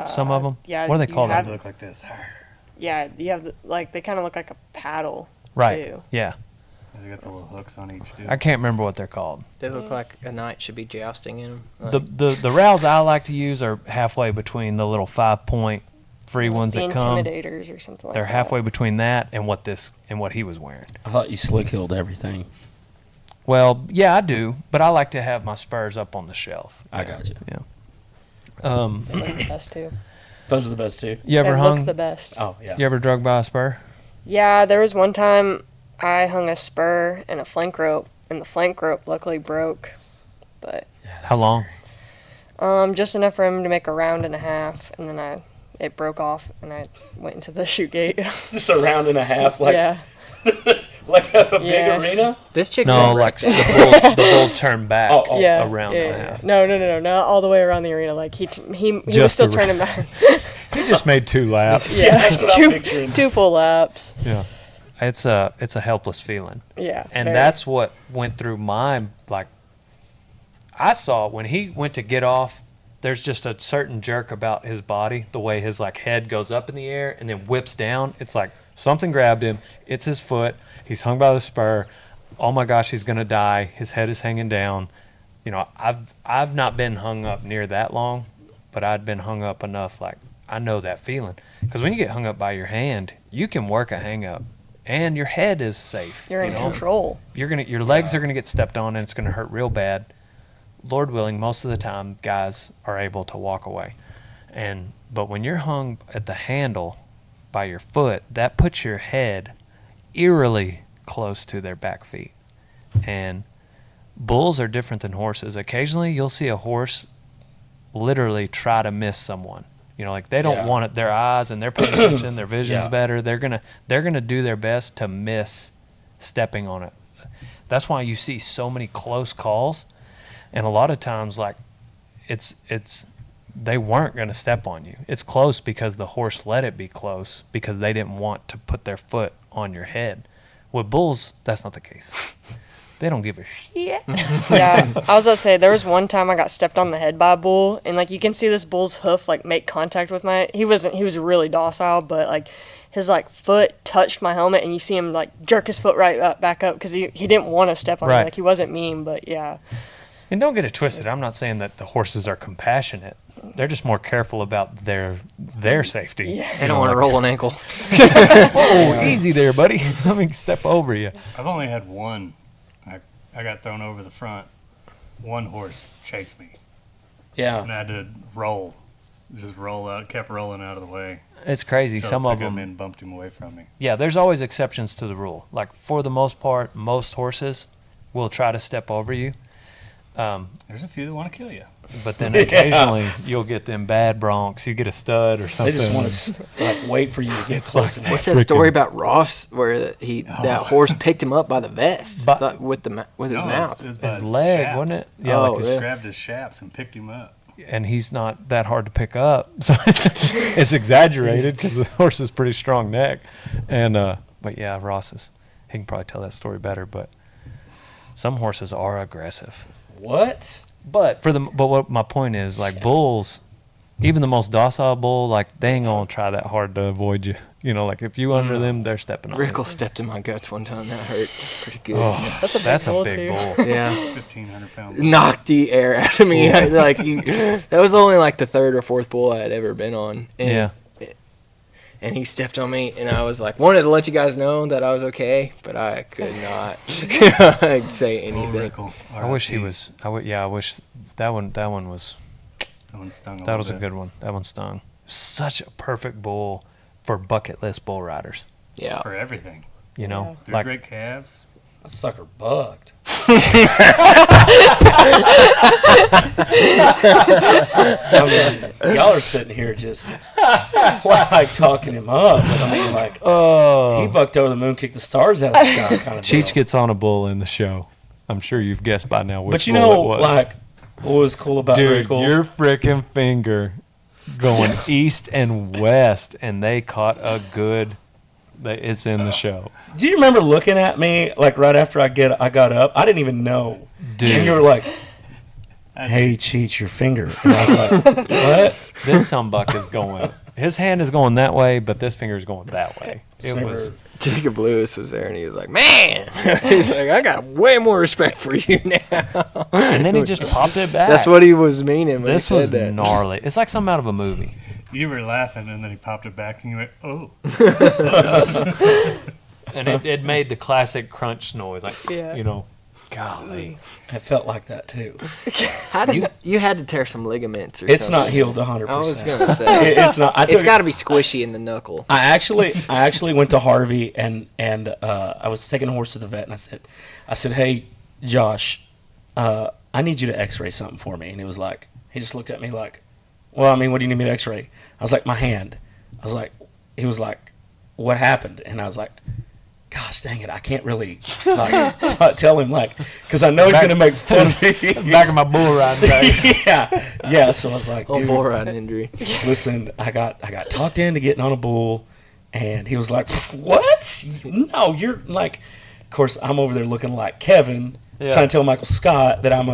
Some of them. yeah, What do they you call have- They them? look like this. Yeah, you have they kind of look like a paddle. Right. Too. Yeah. They got the little hooks on each dude. I can't remember what they're called. They look like a knight should be jousting in them. The rails I like to use are halfway between the little 5-point free ones The that come. Intimidators or something like They're that. halfway between that and what he was wearing. I thought you slick heeled everything. Well, yeah, I do, but I like to have my spurs up on the shelf. I got you. Yeah. They look the best too. Those are the best too. You ever They hung? look the best. Oh yeah. You ever drug by a spur? Yeah, there was one time I hung a spur and a flank rope, and the flank rope luckily broke, but How long? just enough for him to make a round and a half, and then it broke off, and I went into the shoot gate. Just a round and a half, like yeah, like a big Yeah. arena. This chick's No, never- like the bull turned back. Oh, yeah, a round yeah, and a yeah. half. No, not all the way around the arena. Like he was Just still the turning back. He just made 2 laps. Yeah, That's what I'm picturing. two full laps. Yeah. It's a helpless feeling. Yeah, And very. that's what went through my, like, I saw when he went to get off, there's just a certain jerk about his body, the way his, like, head goes up in the air and then whips down. It's like something grabbed him. It's his foot. He's hung by the spur. Oh, my gosh, he's going to die. His head is hanging down. You know, I've not been hung up near that long, but I'd been hung up enough, like, I know that feeling. Because when you get hung up by your hand, you can work a hang up. And your head is safe. You're in you know? control. Your legs are gonna get stepped on and it's gonna hurt real bad. Lord willing, most of the time guys are able to walk away. But when you're hung at the handle by your foot, that puts your head eerily close to their back feet. And bulls are different than horses. Occasionally you'll see a horse literally try to miss someone. You know, like they don't want it. Their eyes and their paying attention, their vision's better. They're gonna do their best to miss stepping on it. That's why you see so many close calls, and a lot of times, like it's they weren't gonna step on you. It's close because the horse let it be close because they didn't want to put their foot on your head. With bulls, that's not the case. They don't give a shit. Yeah, I was about to say there was one time I got stepped on the head by a bull, and like you can see this bull's hoof like make contact with my. He was really docile, but like his like foot touched my helmet, and you see him like jerk his foot back up because he didn't want to step on me. Right. Like he wasn't mean, but yeah. And don't get it twisted. I'm not saying that the horses are compassionate. They're just more careful about their safety. Yeah. They don't want to roll an ankle. Oh, easy there, buddy. Let me step over you. I've only had one. I got thrown over the front. One horse chased me, and Yeah. I had to roll. Just roll out. Kept rolling out of the way. It's crazy. So Some I of picked him them. and bumped him away from me. Yeah, there's always exceptions to the rule. Like for the most part, most horses will try to step over you. There's a few that want to kill you. But then occasionally you'll get them bad broncs. You get a stud or something. They just want to like wait for you to get close enough. What's that story about Ross where that horse picked him up by the vest with his No, mouth? It was by his leg, shaps. wasn't it? Yeah, Oh, like his, really? Grabbed his shaps and picked him up. and he's not that hard to pick up, so it's exaggerated because the horse is pretty strong neck. And but yeah, he can probably tell that story better. But some horses are aggressive. What? But what my point is, like bulls, even the most docile bull, like they ain't gonna try that hard to avoid you. You know, like if you under them, they're stepping on Rickle you. stept in my guts one time. That hurt pretty good. Oh, That's a big bull, big too. bull. Yeah. 1,500 pounds. Knocked the air out of me. That was only like the third or fourth bull I had ever been on. And, Yeah. And he stepped on me, and I was like, wanted to let you guys know that I was okay, but I could not say Oh, anything. Rickle. I wish he RIP. was. I wish that one was. That one stung That was a bit. good one. That one stung. Such a perfect bull for bucket list bull riders. Yeah. For everything. You know, They're like great calves. That sucker bugged. I mean, y'all are sitting here just like talking him up. But I mean, like he bucked over the moon, kicked the stars out of the sky, kind of. Cheech deal. gets on a bull in the show. I'm sure you've guessed by now which But you bull know, it was. like what was cool about Dude, Rickle? your freaking finger going east and west, and they caught a good. It's in the show, Do you remember looking at me like right after I got up? I didn't even know. dude. And you were like, hey, Cheech, your finger. And I was like, what? This sumbuck is going. His hand is going that way, but this finger is going that way. It Never- was. Jacob Lewis was there, and he was like, "Man," he's like, "I got way more respect for you now." And then he just popped it back. That's what he was meaning when This he said was that. gnarly. It's like something out of a movie. You were laughing, and then he popped it back, and you went, "Oh." And it made the classic crunch noise, like, Yeah. golly. It felt like that too. How did you had to tear some ligaments or It's something? not healed 100%. I was gonna say It's not. it's got to be squishy in the knuckle. I actually went to Harvey and I was taking a horse to the vet, and I said, hey, Josh, I need you to X-ray something for me. And he was like, he just looked at me like, well, I mean, what do you need me to X-ray? I was like, my hand. I was like, he was like, what happened? And I was like, gosh dang it, I can't really like tell him, like, because I know he's gonna make fun of me. Back of my bull riding days. yeah. So I was like, Oh, dude, bull riding injury. listen, I got talked into getting on a bull, and he was like, what? No, you're like, of course, I'm over there looking like Kevin, Yeah. trying to tell Michael Scott that I'm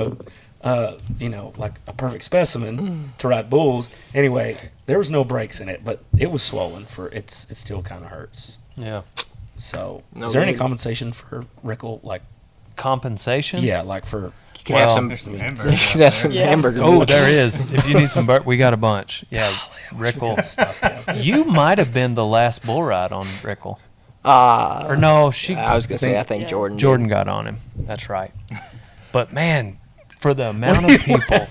like a perfect specimen to ride bulls. Anyway, there was no breaks in it, but it was swollen it still kind of hurts. Yeah. So, No, is there any maybe- compensation for Rickle? Like, Compensation? yeah, like for You can have some. There's some You hamburgers. can have some Yeah. hamburger. Oh, meats. there is. If you need some, we got a bunch. Yeah, Rickle. stuff. Yeah. You might have been the last bull ride on Rickle. Or Uh, no, I was gonna say I think Yeah. Jordan. did. Jordan got on him. That's right. But man, for the amount of people,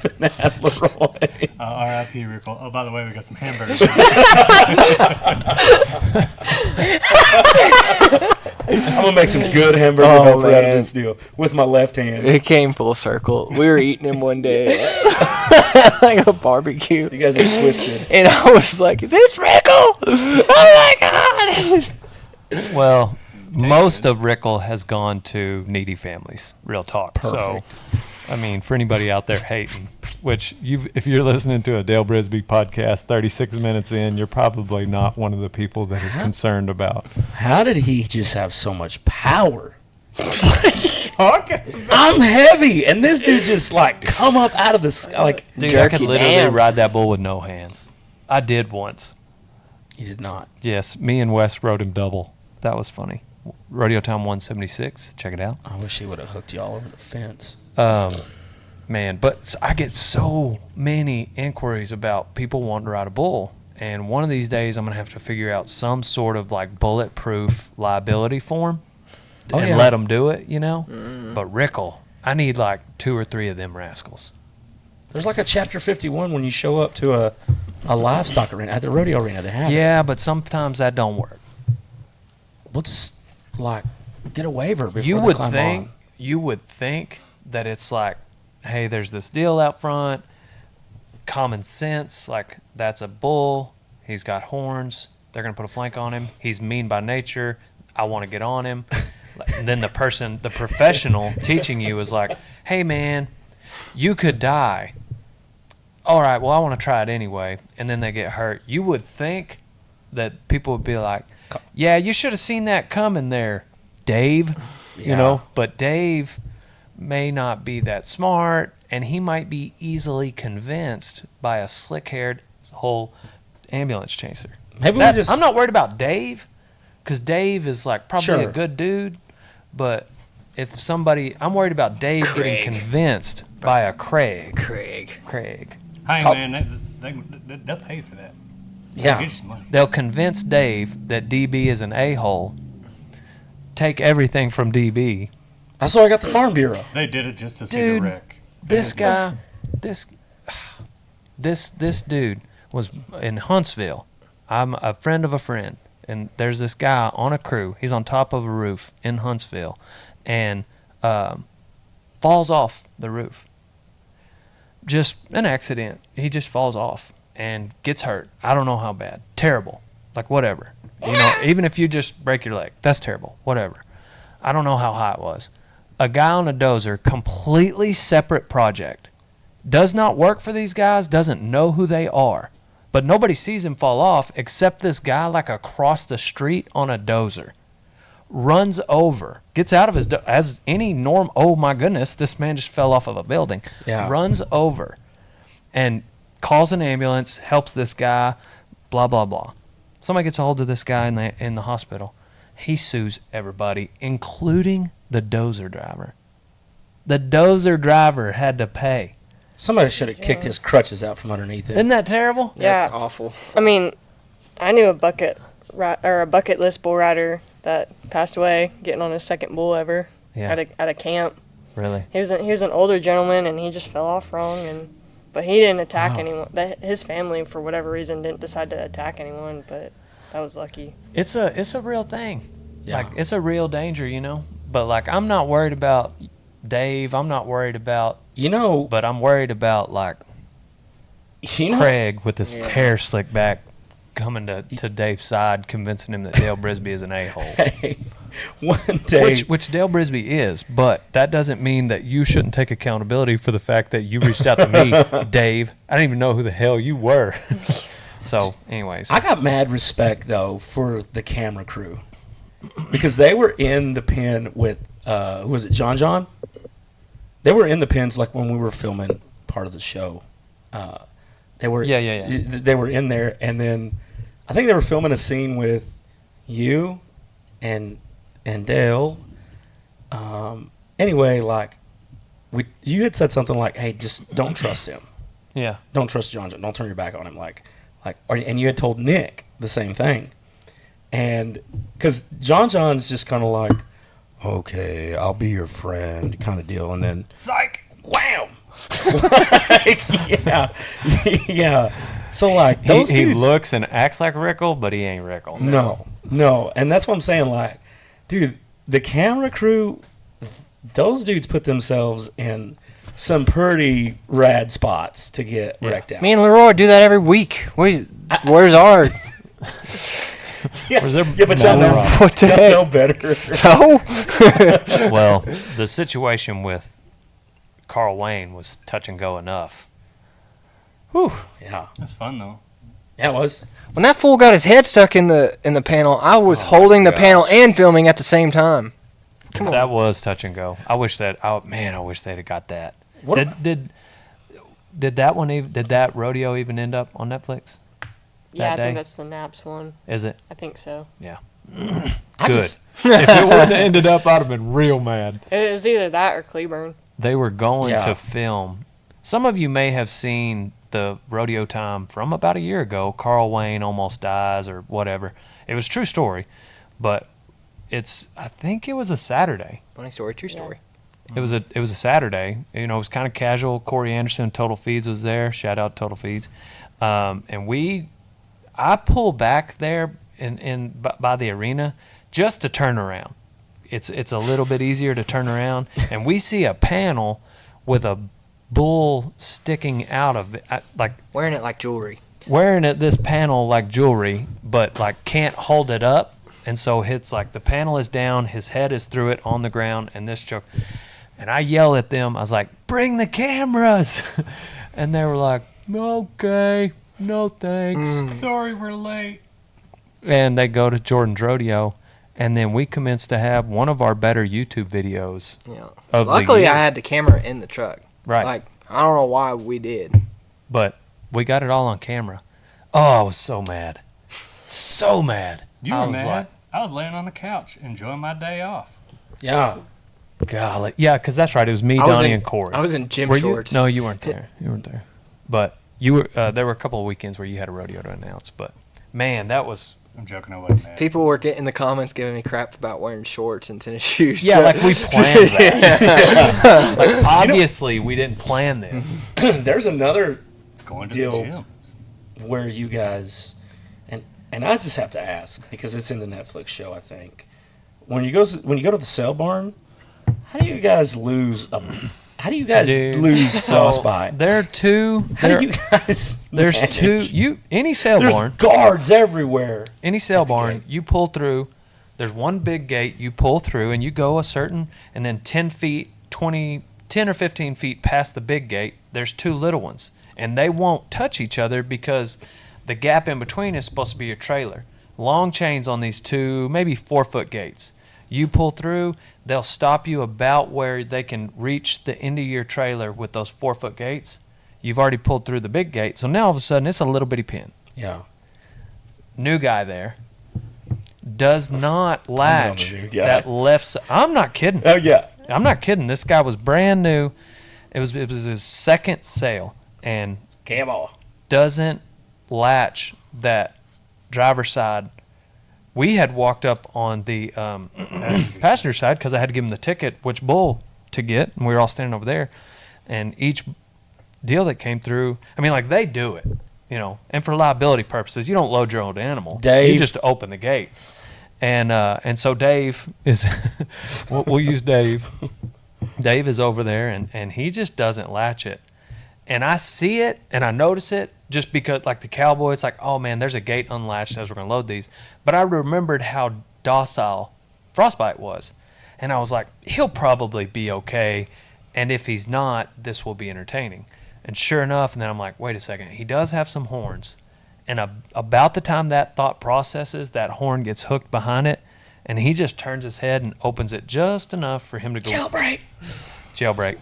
Leroy. R.I.P. Rickle. Oh, by the way, we got some hamburgers. I'm gonna make some good hamburger Oh, helper out of man. this deal with my left hand. It came full circle. We were eating him one day, like a barbecue, You guys are twisted. and I was like, "Is this Rickle? Oh my god!" well, most of Rickle has gone to needy families. Real talk. Perfect. So, I mean, for anybody out there hating, which if you're listening to a Dale Brisby podcast 36 minutes in, you're probably not one of the people that is concerned about. How did he just have so much power? I'm heavy, and this dude just like come up out of the sky. Like, Dude, I Jerk could you literally down. ride that bull with no hands. I did once. he did not. Yes, me and Wes rode him double. That was funny. Rodeo Time 176. Check it out. I wish he would have hooked you all over the fence. Man, but I get so many inquiries about people wanting to ride a bull. And one of these days, I'm going to have to figure out some sort of like bulletproof liability form and let them do it, But Rickle, I need like 2 or 3 of them rascals. There's like a chapter 51 when you show up to a livestock arena at the rodeo arena. They have it. Yeah, but sometimes that don't work. We'll just like get a waiver before You they would climb think on. you would think that it's like, hey, there's this deal out front, common sense, like that's a bull, he's got horns, they're gonna put a flank on him, he's mean by nature, I want to get on him. And then the professional teaching you is like, hey man, you could die. All right, well I want to try it anyway, and then they get hurt. You would think that people would be like, yeah, you should have seen that coming there, Dave. Yeah. But Dave may not be that smart, and he might be easily convinced by a slick-haired whole ambulance chaser. Maybe we just. I'm not worried about Dave, because Dave is like probably a Sure. good dude, but if somebody, I'm worried about Dave Craig. getting convinced by a Craig. Craig. Hey, Call- man, they'll pay for that. Yeah. Get some money. They'll convince Dave that DB is an a-hole, take everything from DB. That's why I got the Farm Bureau. They did it just to see Dude, the wreck. This guy, this dude was in Huntsville. I'm a friend of a friend, and there's this guy on a crew. He's on top of a roof in Huntsville, and falls off the roof. Just an accident. He just falls off and gets hurt. I don't know how bad. Terrible. Like whatever. Even if you just break your leg, that's terrible. Whatever. I don't know how high it was. A guy on a dozer, completely separate project. Does not work for these guys, doesn't know who they are. But nobody sees him fall off except this guy like across the street on a dozer. runs over, gets out of his, as any norm, oh my goodness, this man just fell off of a building. Yeah. Runs over and calls an ambulance, helps this guy, blah, blah, blah. Somebody gets a hold of this guy in the hospital. He sues everybody, including the dozer driver. The dozer driver had to pay. Somebody should have kicked his crutches out from underneath it. Isn't that terrible? That's Yeah. awful. I mean, I knew a bucket list bull rider that passed away getting on his second bull ever Yeah. at a camp. Really? He was an older gentleman and he just fell off wrong but he didn't attack Wow. anyone. His family for whatever reason didn't decide to attack anyone, but that was lucky. It's a real thing. Yeah. Like, it's a real danger, you know? But, like, I'm not worried about Dave. I'm not worried about, but I'm worried about, like, Craig with his hair slicked back coming to Dave's side, convincing him that Dale Brisby is an a-hole. Hey, one day. Which Dale Brisby is, but that doesn't mean that you shouldn't take accountability for the fact that you reached out to me, Dave. I didn't even know who the hell you were. So, anyways. I got mad respect, though, for the camera crew. Because they were in the pen with, who was it, John? They were in the pens, like, when we were filming part of the show. They were They were in there, and then I think they were filming a scene with you and Dale. Anyway, like, you had said something like, "Hey, just don't trust him. Yeah. Don't trust John. Don't turn your back on him." And you had told Nick the same thing, and because John's just kind of like, "Okay, I'll be your friend," kind of deal, and then Psych! wham. yeah. So like those he dudes, looks and acts like Rickle, but he ain't Rickle. No, and that's what I'm saying. Like, dude, the camera crew, those dudes put themselves in some pretty rad spots to get wrecked out. Me and Leroy do that every week. Where's our? Yeah, Was there but y'all know, What the y'all heck? know better. So? Well, the situation with Carl Wayne was touch and go enough. Whew. Yeah, That's fun though. yeah, it was. When that fool got his head stuck in the panel, I was holding the panel and filming at the same time. Come on. That was touch and go. I wish they'd have got that. What Did that rodeo even end up on Netflix? Yeah, I day? think that's the Naps one. Is it? I think so. Yeah. I Good. just- If it wouldn't have ended up, I'd have been real mad. It was either that or Cleburne. They were going Yeah. to film. Some of you may have seen the rodeo time from about a year ago. Carl Wayne almost dies or whatever. It was a true story, but I think it was a Saturday. Funny story, true story. It was a Saturday. You know, it was kind of casual. Corey Anderson, Total Feeds was there. Shout out Total Feeds. And I pull back there by the arena just to turn around. It's a little bit easier to turn around, and we see a panel with a bull sticking out of it, like Wearing it like jewelry. wearing this panel like jewelry, but like can't hold it up, and so it's like the panel is down, his head is through it on the ground, and this choke. And I yell at them. I was like, "Bring the cameras," and they were like, "Okay, no thanks." Sorry, we're late. And they go to Jordan's Rodeo, and then we commenced to have one of our better YouTube videos. Yeah. Of the Luckily, year. I had the camera in the truck. Right. Like, I don't know why we did. But we got it all on camera. Oh, I was so mad. So mad. You I were was mad. like, I was laying on the couch enjoying my day off. Yeah. golly. Yeah, because that's right. It was me, I was Donnie, in- and Corey. I was in gym Were shorts. you? No, you weren't there. You weren't there. But you were. There were a couple of weekends where you had a rodeo to announce. But, man, that was... I'm joking, I wasn't mad. People were getting in the comments giving me crap about wearing shorts and tennis shoes. Yeah, So- like we planned that. Like, obviously, we didn't plan this. There's another Going to deal. the gym. where you guys, and I just have to ask because it's in the Netflix show. I think when you go to the sale barn, how do you guys lose Dude, lose so frostbite? There are two. How do you guys? There's manage? any sale There's barn. guards everywhere. Any sale at the barn, gate. you pull through. There's one big gate you pull through, and you go a certain, and then 10 or 15 feet past the big gate, there's two little ones, and they won't touch each other because the gap in between is supposed to be your trailer. Long chains on these two, maybe 4-foot gates. You pull through, they'll stop you about where they can reach the end of your trailer with those 4-foot gates. You've already pulled through the big gate, so now all of a sudden it's a little bitty pin. Yeah. New guy there does not latch that left side. I'm not kidding. Oh, yeah. I'm not kidding. This guy was brand new. It was his second sail, and Camo. doesn't latch that driver's side. We had walked up on the passenger side because I had to give him the ticket, which bull to get, and we were all standing over there. And each deal that came through, I mean, like, they do it, you know, and for liability purposes, you don't load your own animal. Dave. You just open the gate. And so Dave is, we'll use Dave. Dave is over there, and he just doesn't latch it. And I see it, and I notice it, just because, like the Cowboy, it's like, oh, man, there's a gate unlatched as we're going to load these. But I remembered how docile Frostbite was. And I was like, he'll probably be okay. And if he's not, this will be entertaining. And sure enough, and then I'm like, wait a second, he does have some horns. And about the time that thought processes, that horn gets hooked behind it, and he just turns his head and opens it just enough for him to go jailbreak.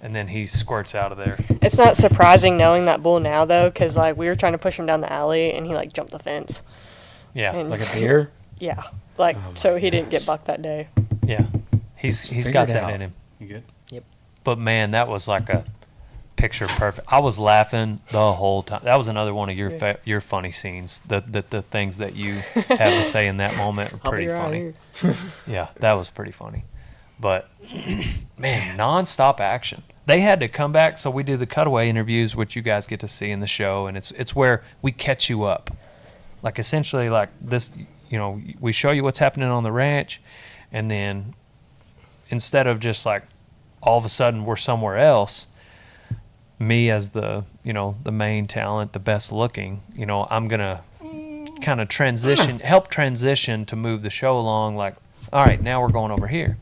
And then he squirts out of there. It's not surprising knowing that bull now, though, because, like, we were trying to push him down the alley, and he, like, jumped the fence. Yeah. And, Like a deer? yeah. Like, so he didn't get bucked that day. Yeah. He's got that in him. You good? Yep. But, man, that was like a picture perfect. I was laughing the whole time. That was another one of your funny scenes. The things that you had to say in that moment were pretty funny. Yeah, that was pretty funny. But, man, nonstop action. They had to come back, so we do the Cutaway Interviews, which you guys get to see in the show, and it's where we catch you up. Like, essentially, like this, you know, we show you what's happening on the ranch, and then instead of just like all of a sudden we're somewhere else, me as the, you know, the main talent, the best looking, you know, I'm going to kind of help transition to move the show along, like, all right, now we're going over here.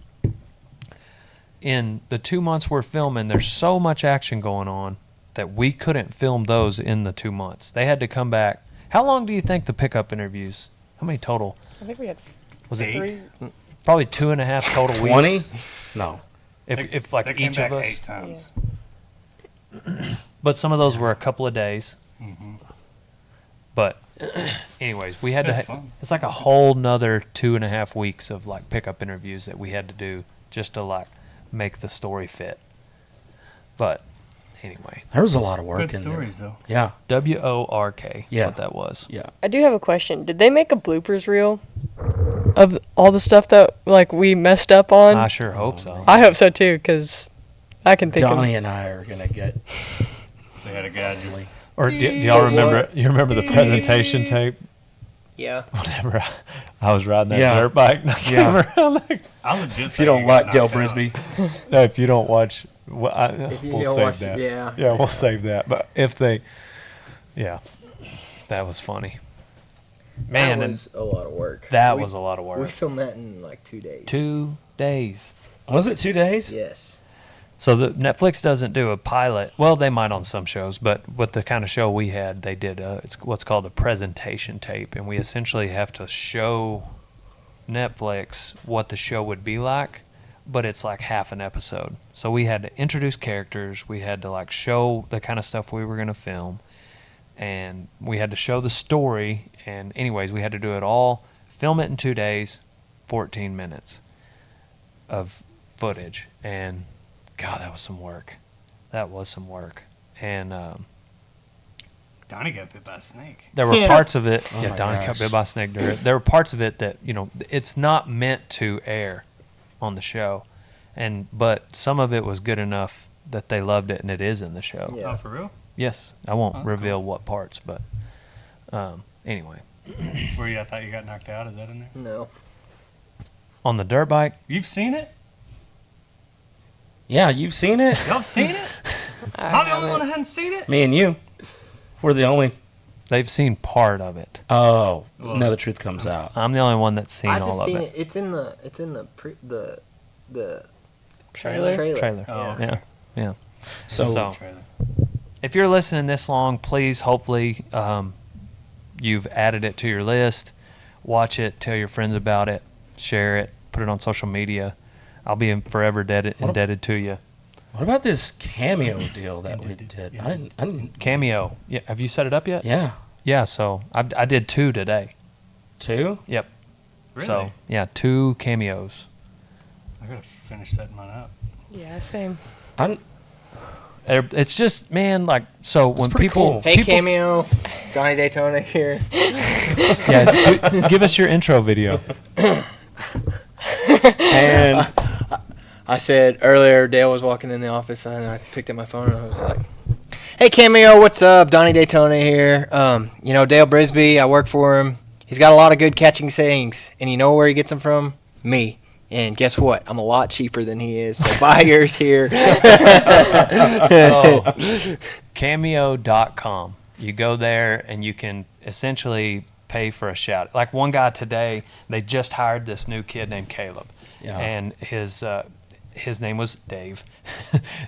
In the 2 months we're filming, there's so much action going on that we couldn't film those in the 2 months. They had to come back. How long do you think the pickup interviews? How many total? I think we had Was it 3. probably 2.5 total 20? weeks? No. If like They came each back of us. 8 times. But some of those were a couple of days. Mm-hmm. But anyways, we had That's to. fun. It's like a whole nother 2.5 weeks of like pickup interviews that we had to do just to like make the story fit. But anyway, There was a lot of work Good in stories, there. though. Yeah. WORK. Is Yeah. what that was. Yeah. I do have a question. Did they make a bloopers reel of all the stuff that, like, we messed up on? I sure hope so. I hope so, too, because I can think Johnny of... and I are going to get. They had a guy just. Or do y'all remember? You remember the presentation tape? Yeah. Whenever I was riding that Yeah. dirt bike, and I came Yeah. around like, I legit. If you don't like Dale Brisby, no, if you don't watch, well, If you we'll don't save watch, that. yeah. Yeah, we'll save that. But if they, yeah, that was funny. Man, that and was a lot of work. that We- was a lot of We work. filmed that in like 2 days. 2 days. was it 2 days? Yes. So the Netflix doesn't do a pilot. Well, they might on some shows, but with the kind of show we had, they did it's what's called a presentation tape, and we essentially have to show Netflix what the show would be like, but it's like half an episode. So we had to introduce characters, we had to like show the kind of stuff we were going to film, and we had to show the story, and anyways, we had to do it all, film it in 2 days, 14 minutes of footage, and God, that was some work. That was some work. And Donnie got bit by a snake. there were Yeah. parts of it. Oh Yeah, my Donnie got gosh. bit by a snake. There were parts of it that, you know, it's not meant to air on the show. But some of it was good enough that they loved it, and it is in the show. Yeah. Oh, for real? Yes. I won't That's reveal what parts, but anyway. Where you? I thought you got knocked out. Is that in there? No. On the dirt bike, You've seen it? Yeah, you've seen it? Y'all seen it? I I'm the only one haven't. that hadn't seen it. Me and you. We're the only. they've seen part of it. Oh, Well, now the truth comes out. I'm the only one that's seen I all just of seen it. it. It's in the Trailer? Trailer. Oh, Yeah. okay. Yeah. Yeah. So, Trailer. If you're listening this long, please, hopefully, you've added it to your list. Watch it. Tell your friends about it. share it, put it on social media. I'll be forever indebted to you. What about this Cameo deal that we did? I didn't. Cameo. Yeah. Have you set it up yet? Yeah. Yeah. So I did 2 today. 2? Yep. Really? So yeah, 2 cameos. I gotta finish setting mine up. Yeah, same. It's just, man, like, so when pretty people, cool. Hey, people, Cameo. Donnie Daytona here. yeah, give us your intro video. And I said earlier, Dale was walking in the office, and I picked up my phone, and I was like, hey, Cameo, what's up? Donnie Daytona here. Dale Brisby, I work for him. He's got a lot of good catching sayings, and you know where he gets them from? Me. And guess what? I'm a lot cheaper than he is, so buy yours here. So, cameo.com. You go there, and you can essentially pay for a shout. Like one guy today, they just hired this new kid named Caleb. Yeah. And his name was Dave.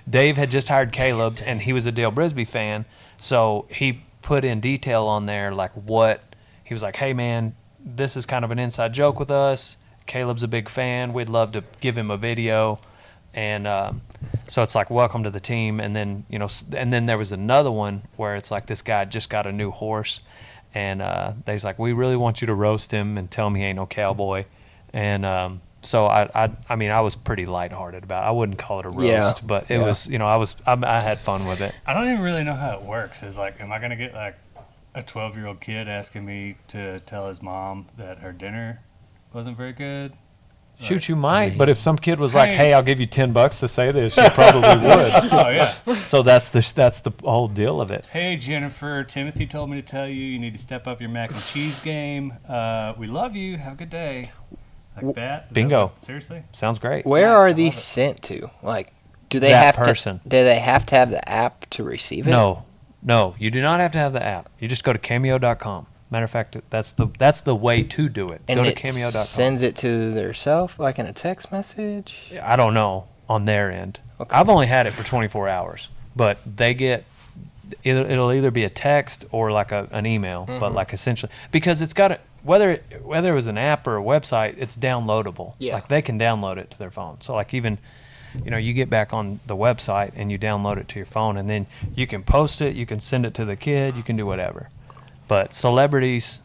Dave had just hired Caleb, and he was a Dale Brisby fan. So he put in detail on there, like what he was like, hey, man, this is kind of an inside joke with us. Caleb's a big fan. We'd love to give him a video. And so it's like, welcome to the team. And then, and then there was another one where it's like this guy just got a new horse. And they's like, we really want you to roast him and tell him he ain't no cowboy. And so I was pretty lighthearted about it. I wouldn't call it a roast, but it was, I had fun with it. I don't even really know how it works. Is like, am I gonna get like a 12-year-old kid asking me to tell his mom that her dinner wasn't very good? Shoot, you might, but if some kid was like, Hey. "Hey, I'll give you $10 to say this," you probably would. Oh yeah. So that's the whole deal of it. Hey Jennifer, Timothy told me to tell you need to step up your mac and cheese game. We love you. Have a good day. Like that. Is Bingo. that what- seriously? Sounds great. Where Nice, I are love these it. sent to? Like, do they That have person. to? Do they have to have the app to receive it? No, you do not have to have the app. You just go to cameo.com. Matter of fact, that's the way to do it. And Go to it cameo.com. sends it to their self, like in a text message. I don't know on their end. Okay. I've only had it for 24 hours, but they get it'll either be a text or like an email, but like essentially because it's got whether it was an app or a website, it's downloadable. Yeah. Like they can download it to their phone. So like even you get back on the website and you download it to your phone, and then you can post it, you can send it to the kid, you can do whatever. But celebrities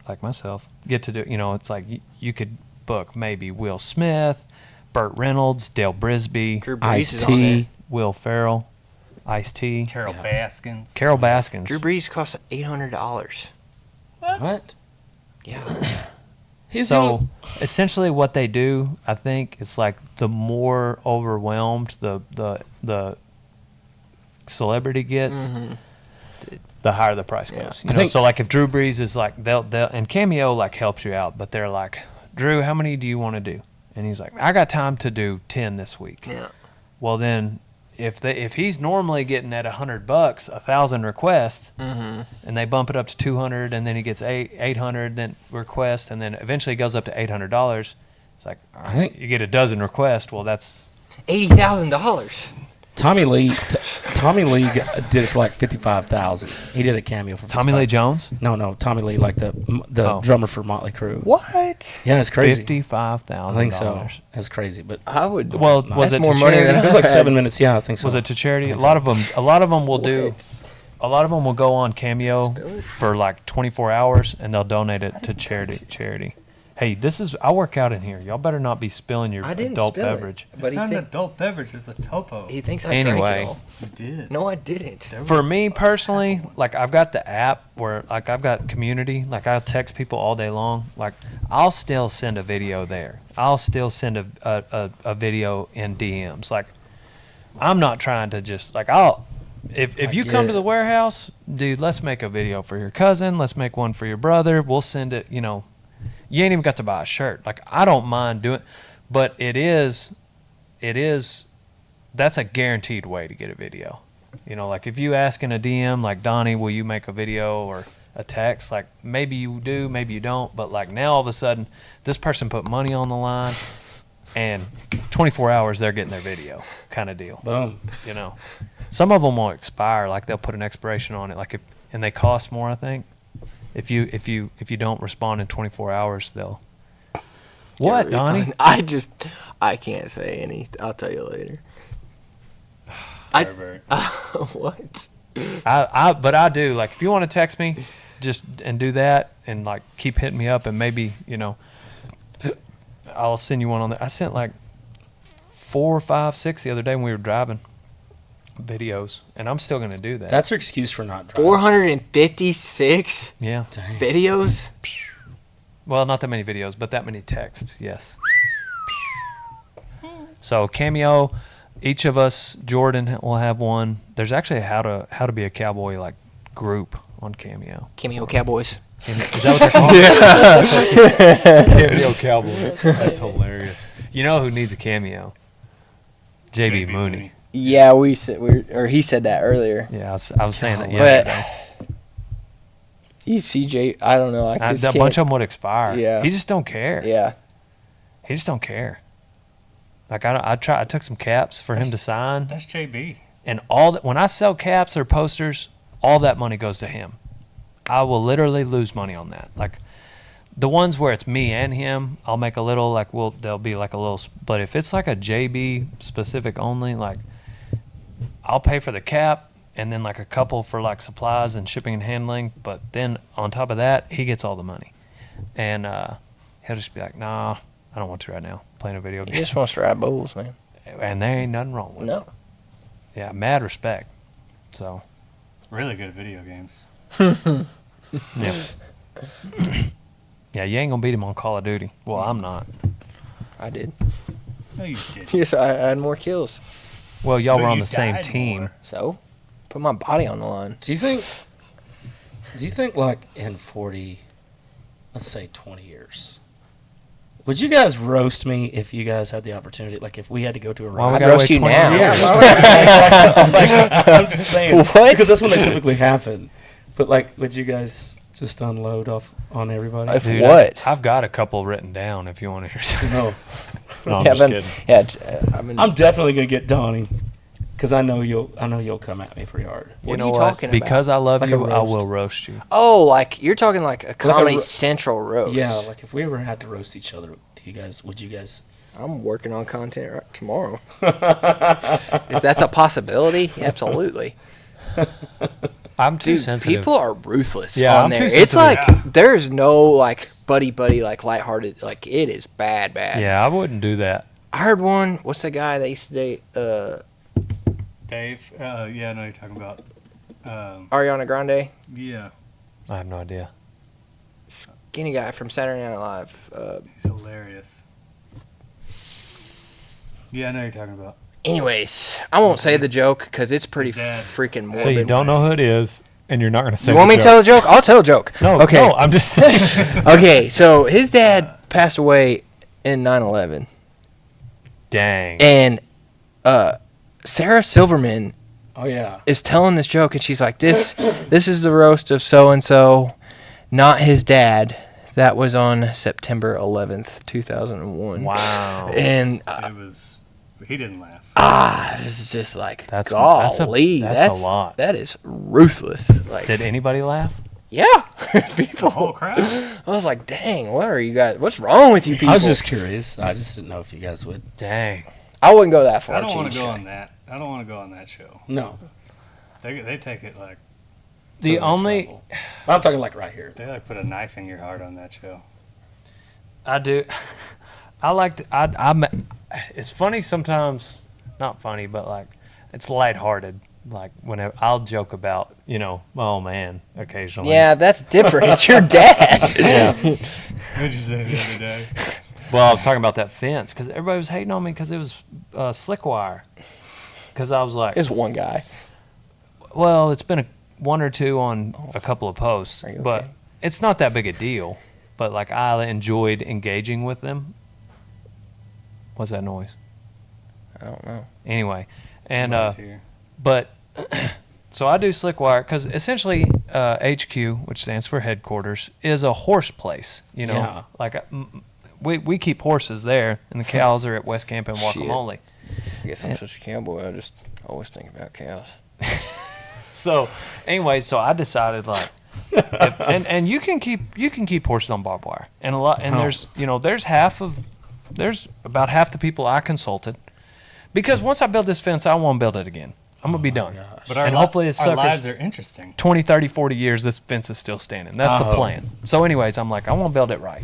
like myself get to do, it's like you could book maybe Will Smith, Burt Reynolds, Dale Brisby, Drew Brees is on Ice-T. Will Ferrell, Ice-T, Carol Baskins. Carol Baskins. Drew Brees costs $800. what? Yeah. He's So essentially what they do, I think, is like the more overwhelmed the celebrity gets, the higher the price Yeah. goes. I think- So like if Drew Brees is like they'll and Cameo like helps you out, but they're like, Drew, how many do you want to do? And he's like, I got time to do 10 this week. Yeah. Well then, if he's normally getting at $100, 1,000 requests, and they bump it up to 200, and then he gets 800 then requests, and then eventually it goes up to $800. It's like, all right, think- you get a dozen requests. Well, that's $80,000. Tommy Lee did it for like $55,000. He did a cameo for Tommy Lee 55. Jones. No, Tommy Lee, like the Oh. drummer for Motley Crue. What? Yeah, it's crazy. $55,000. I think so. That's crazy, but I would. Well, That's was it more to money charity? than it was like I- 7 minutes. Yeah, I think so. Was it to charity? A think lot so. of them will do. A lot of them will go on Cameo for like 24 hours, and they'll donate it to charity. Hey, I work out in here. Y'all better not be spilling your I didn't adult spill beverage. It, but It's not an adult beverage. It's a topo. he thinks I Anyway. drank it all. You did. No, I didn't. For me personally, like I've got the app where like I've got community, like I'll text people all day long. Like I'll still send a video there. I'll still send a video in DMs. Like I'm not trying to just like if you come to the warehouse, dude, let's make a video for your cousin. Let's make one for your brother. We'll send it, You ain't even got to buy a shirt. Like I don't mind doing, but it is that's a guaranteed way to get a video. Like if you ask in a DM, like, Donnie, will you make a video or a text? Like maybe you do, maybe you don't. But like now all of a sudden, this person put money on the line, and 24 hours they're getting their video, kind of deal. Boom. Some of them will expire. Like they'll put an expiration on it. Like and they cost more, I think. If you don't respond in 24 hours, they'll. What, Get a Donnie? refund. I can't say any. I'll tell you later. Pervert. What? But I do. Like, if you want to text me, just and do that, and like keep hitting me up, and maybe I'll send you one on there. I sent like 4, 5, 6 the other day when we were driving videos, and I'm still gonna do that. That's her excuse for not driving. 456 yeah. Dang. videos. Well, not that many videos, but that many texts. Yes. So Cameo, each of us, Jordan will have one. There's actually a how to be a cowboy like group on Cameo. Cameo Cowboys. Is that what they're called? Cameo Cowboys. That's hilarious. You know who needs a cameo? JB Mooney. Yeah, he said that earlier. Yeah, I was saying that But yesterday. you CJ, I don't know. A bunch of them would expire. Yeah. He just don't care. Yeah. He just don't care. Like I took some caps for him to sign, That's JB. and all that when I sell caps or posters, all that money goes to him. I will literally lose money on that. Like the ones where it's me and him, I'll make a little there'll be like a little. But if it's like a JB specific only, like I'll pay for the cap and then like a couple for like supplies and shipping and handling. But then on top of that, he gets all the money, and he'll just be like, "Nah, I don't want to right now. Playing a video He game." just wants to ride bulls, man. And there ain't nothing wrong with it. No. Yeah, mad respect. So, Really good at video games. yeah. Yeah, you ain't gonna beat him on Call of Duty. Well, I'm not. I did. No, you didn't. Yes, I had more kills. Well, y'all But were on you the same died team. more. So, put my body on the line. Do you think like in 40, let's say 20 years, would you guys roast me if you guys had the opportunity? Like if we had to go to a Why we roast? gotta roast wait you 20 now. years? I'm just saying. What? Because that's when they typically happen. But like, would you guys just unload off on everybody? If Dude, what? I've got a couple written down if you want to hear some. No. No, I'm Yeah, just but- kidding. Yeah, I mean, I'm definitely gonna get Donnie, because I know you'll come at me pretty hard. What You are know you what? talking about? Because I love Like a you, I roast. will roast you. oh, like you're talking like a Comedy ro- Central roast. Yeah, like if we ever had to roast each other, would you guys? I'm working on content right tomorrow. If that's a possibility, absolutely. I'm too Dude, sensitive. people are ruthless Yeah, on I'm there. too It's sensitive. like there's no like buddy like lighthearted. Like it is bad. Yeah, I wouldn't do that. I heard one. What's the guy that used to date Dave? Yeah, I know you're talking about. Ariana Grande? Yeah, I have no idea. Skinny guy from Saturday Night Live. he's hilarious. Yeah, I know you're talking about. Anyways, I won't say the joke because it's pretty His dad. freaking So morbid. you don't know who it is, and you're not going to say You want me the to tell joke. the joke? I'll tell a joke. No, Okay. no, I'm just saying. Okay, so his dad passed away in 9/11, Dang. and Sarah Silverman Oh yeah. is telling this joke, and she's like, "This is the roast of so and so, not his dad." That was on September 11th, 2001. Wow. And It was. He didn't laugh. this is just like That's golly, a lot. That is ruthless. Like, Did anybody laugh? yeah, The people. whole crowd. I was like, dang, what are you guys? What's wrong with you people? I was just curious. I just didn't know if you guys would. Dang. I wouldn't go that far. I don't want to Cheech. go on that. I don't want to go on that show. No. They take it like to The next only level. I'm talking like right here. they like put a knife in your heart on that show. I do. I like to. I'm. It's funny sometimes. Not funny, but like it's lighthearted. Like whenever I'll joke about, oh man, occasionally. Yeah, that's different. It's your dad. Yeah. What did you say the other day? Well, I was talking about that fence because everybody was hating on me because it was slick wire. Because I was like, There's one guy. well, it's been one or two on a couple of posts, Are you but okay? it's not that big a deal. But like I enjoyed engaging with them. What's that noise? I don't know. Anyway, and Somebody's here. but so I do slick wire because essentially HQ, which stands for headquarters, is a horse place. Yeah. Like we keep horses there, and the cows are at West Camp and Shit. Guacamole. I guess I'm such a cowboy. I just always think about cows. So anyway, so I decided like, and you can keep horses on barbed wire, and a lot, and Oh. there's half of there's about half the people I consulted. Because once I build this fence, I won't build it again. I'm going to be done. But and hopefully it's our lives are interesting. 20, 30, 40 years, this fence is still standing. That's the plan. So anyways, I'm like, I want to build it right.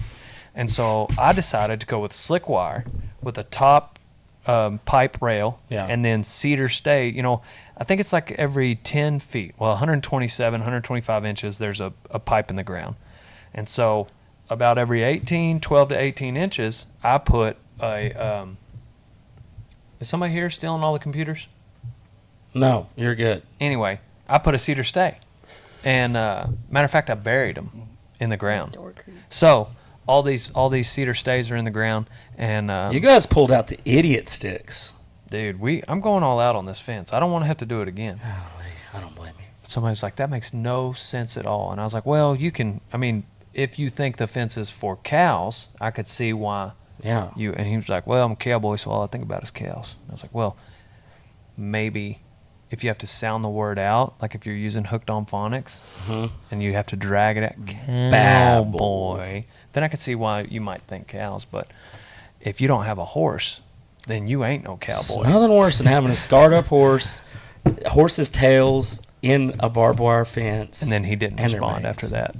And so I decided to go with slick wire with a top pipe rail and then cedar stay. You know, I think it's like every 10 feet, well, 127, 125 inches, there's a pipe in the ground. And so about every 12 to 18 inches, I put a is somebody here stealing all the computers? No, you're good. Anyway, I put a cedar stay. And matter of fact, I buried them in the ground. So all these cedar stays are in the ground. And you guys pulled out the idiot sticks. Dude, I'm going all out on this fence. I don't want to have to do it again. I don't blame you. Somebody's like, that makes no sense at all. And I was like, well, if you think the fence is for cows, I could see why. Yeah. And he was like, well, I'm a cowboy, so all I think about is cows. And I was like, well, maybe if you have to sound the word out, like if you're using hooked on phonics and you have to drag it out, cowboy, then I could see why you might think cows. But if you don't have a horse, then you ain't no cowboy. It's nothing worse than having a scarred up horse's tails in a barbed wire fence. And then he didn't respond after that.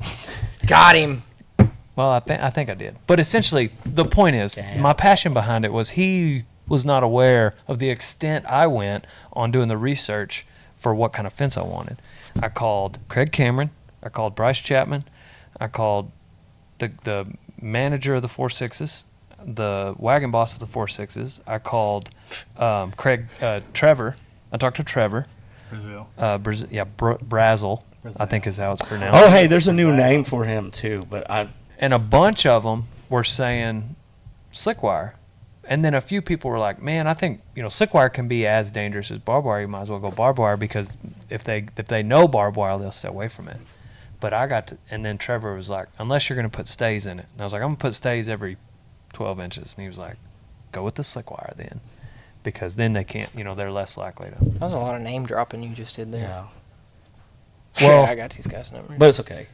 Got him. Well, I think I did. But essentially, the point is, my passion behind it was he was not aware of the extent I went on doing the research for what kind of fence I wanted. I called Craig Cameron. I called Bryce Chapman. I called the manager of the 4.6s, the wagon boss of the 4.6s. I called Trevor. I talked to Trevor. Brazil. Brazel, I think is how it's pronounced. Oh, hey, there's a new name for him, too. And a bunch of them were saying slick wire. And then a few people were like, man, I think, slick wire can be as dangerous as barbed wire. You might as well go barbed wire because if they know barbed wire, they'll stay away from it. But and then Trevor was like, unless you're going to put stays in it. And I was like, I'm going to put stays every 12 inches. And he was like, go with the slick wire then. Because then they can't, they're less likely to. That was a lot of name dropping you just did there. Yeah. Well, I got these guys' numbers. But it's okay.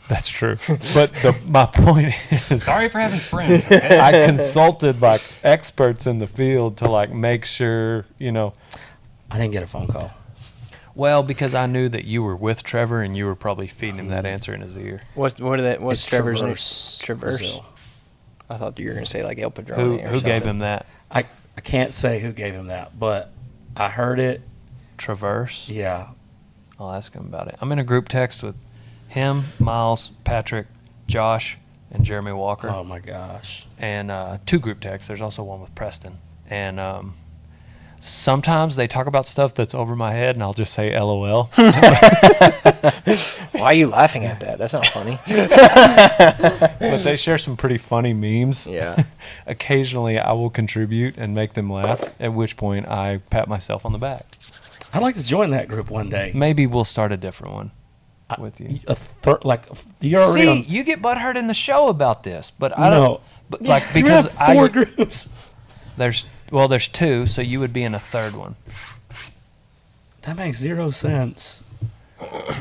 That's true. But my point is, sorry for having friends. Okay? I consulted experts in the field to make sure, I didn't get a phone call. Well, because I knew that you were with Trevor and you were probably feeding him that answer in his ear. What's Trevor's Traverse? Traverse. I thought you were going to say El Padrone. Who gave him that? I can't say who gave him that, but I heard it. Traverse? Yeah. I'll ask him about it. I'm in a group text with him, Miles, Patrick, Josh, and Jeremy Walker. Oh, my gosh. And 2 group texts. There's also one with Preston. And sometimes they talk about stuff that's over my head, and I'll just say LOL. Why are you laughing at that? That's not funny. But they share some pretty funny memes. Yeah. Occasionally, I will contribute and make them laugh, at which point I pat myself on the back. I'd like to join that group one day. Maybe we'll start a different one with you. You're already you get butthurt in the show about this, but I don't. No. But because you have 4 groups. There's 2, so you would be in a third one. That makes 0 sense.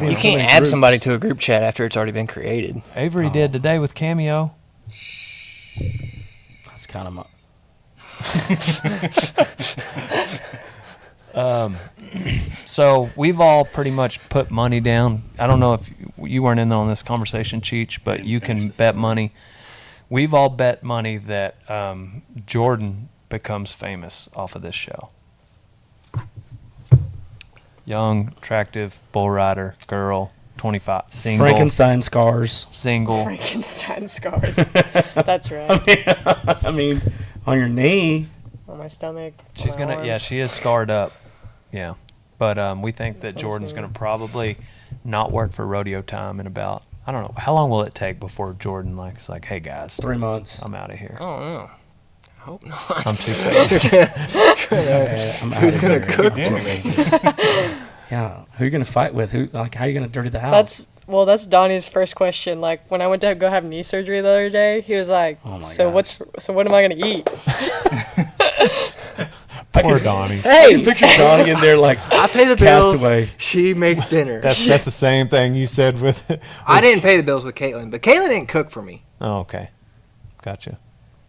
You can't add somebody to a group chat after it's already been created. Avery did today with Cameo. That's kind of my. So we've all pretty much put money down. I don't know if you weren't in on this conversation, Cheech, but you can bet money. We've all bet money that Jordan becomes famous off of this show. Young, attractive, bull rider, girl, 25, single. Frankenstein scars. Single. Frankenstein scars. That's right. I mean, on your knee. On my stomach. She's on my gonna. Yeah, arms. she is scarred up. Yeah, but we think that Jordan's gonna probably not work for rodeo time in about. I don't know. How long will it take before Jordan is like, hey guys, 3 months. I'm out of here. I don't know. I hope not. I'm too fast. Who's going to cook to me? Yeah. Who are you going to fight with? How are you going to dirty the house? That's Donnie's first question. Like when I went to go have knee surgery the other day, he was like, oh my so gosh. what am I going to eat? Poor Donnie. Hey, I can picture Donnie in there I pay the bills. Castaway. She makes dinner. That's the same thing you said with I didn't pay the bills with Caitlin, but Caitlin didn't cook for me. Oh, okay. Gotcha.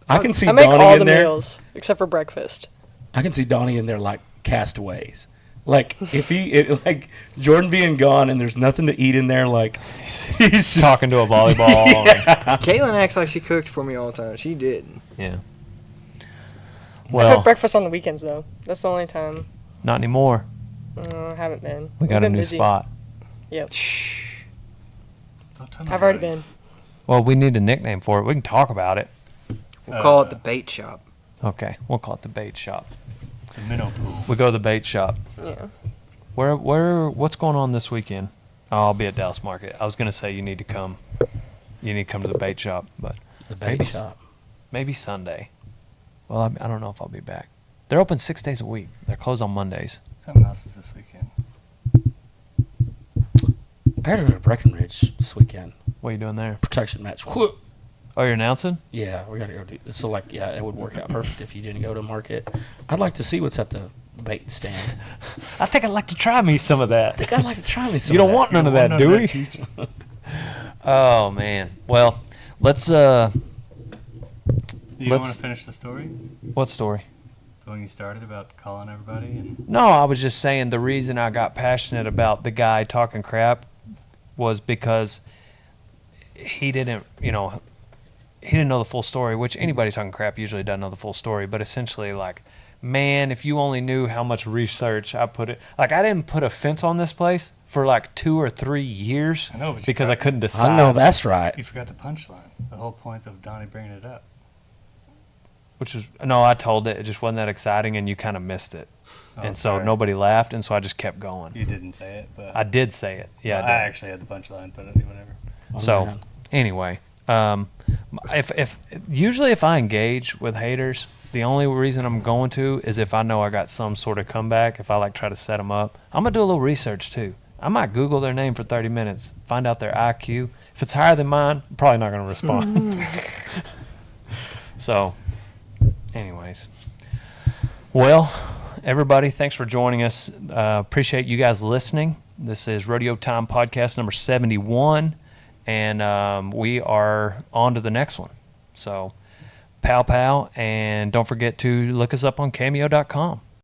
I can see I make Donnie all in the there. meals except for breakfast. I can see Donnie in there like Castaways. Like if like Jordan being gone and there's nothing to eat in there, like he's just Talking to a volleyball. Caitlin acts like she cooked for me all the time. She did. Yeah. I Well, cook breakfast on the weekends though. That's the only time. not anymore. I haven't been. We got We've a been new busy. spot. Yep. Don't tell I've already nobody. been. Well, we need a nickname for it. We can talk about it. We'll call it the bait shop. Okay, we'll call it the bait shop. The minnow pool. We go to the bait shop. Yeah. What's going on this weekend? Oh, I'll be at Dallas Market. I was gonna say you need to come. You need to come to the bait shop, but the bait shop. maybe Sunday. Well, I don't know if I'll be back. They're open 6 days a week. They're closed on Mondays. Something else is this weekend. I had to go to Breckenridge this weekend. What are you doing there? Protection match. Whew. Oh, you're announcing? Yeah, we got to go do. So like, yeah, it would work out perfect if you didn't go to market. I'd like to see what's at the bait stand. I think I'd like to try me some of that. I think I'd like to try me some. You don't of want none of that, do we? Oh man. Well, let's. You don't want Let's- to finish the story? What story? The one you started about calling everybody and No, I was just saying the reason I got passionate about the guy talking crap was because he didn't, he didn't know the full story, which anybody talking crap usually doesn't know the full story. But essentially, like, man, if you only knew how much research I put it, like, I didn't put a fence on this place for like 2 or 3 years I know, but you because I got- couldn't decide. I know that's right. you forgot the punchline. The whole point of Donnie bringing it up. Which was, no, I told it. It just wasn't that exciting, and you kind of missed it. Oh, And so sorry. nobody laughed, and so I just kept going. You didn't say it, but I did say it. Yeah, I I did. actually had the punchline, but whatever. So man. anyway, if usually if I engage with haters, the only reason I'm going to is if I know I got some sort of comeback. If I like try to set them up, I'm gonna do a little research too. I might Google their name for 30 minutes, find out their IQ. If it's higher than mine, I'm probably not gonna respond. So, anyways, well, everybody, thanks for joining us. Appreciate you guys listening. This is Rodeo Time Podcast number 71. And we are on to the next one. So, pow, and don't forget to look us up on cameo.com.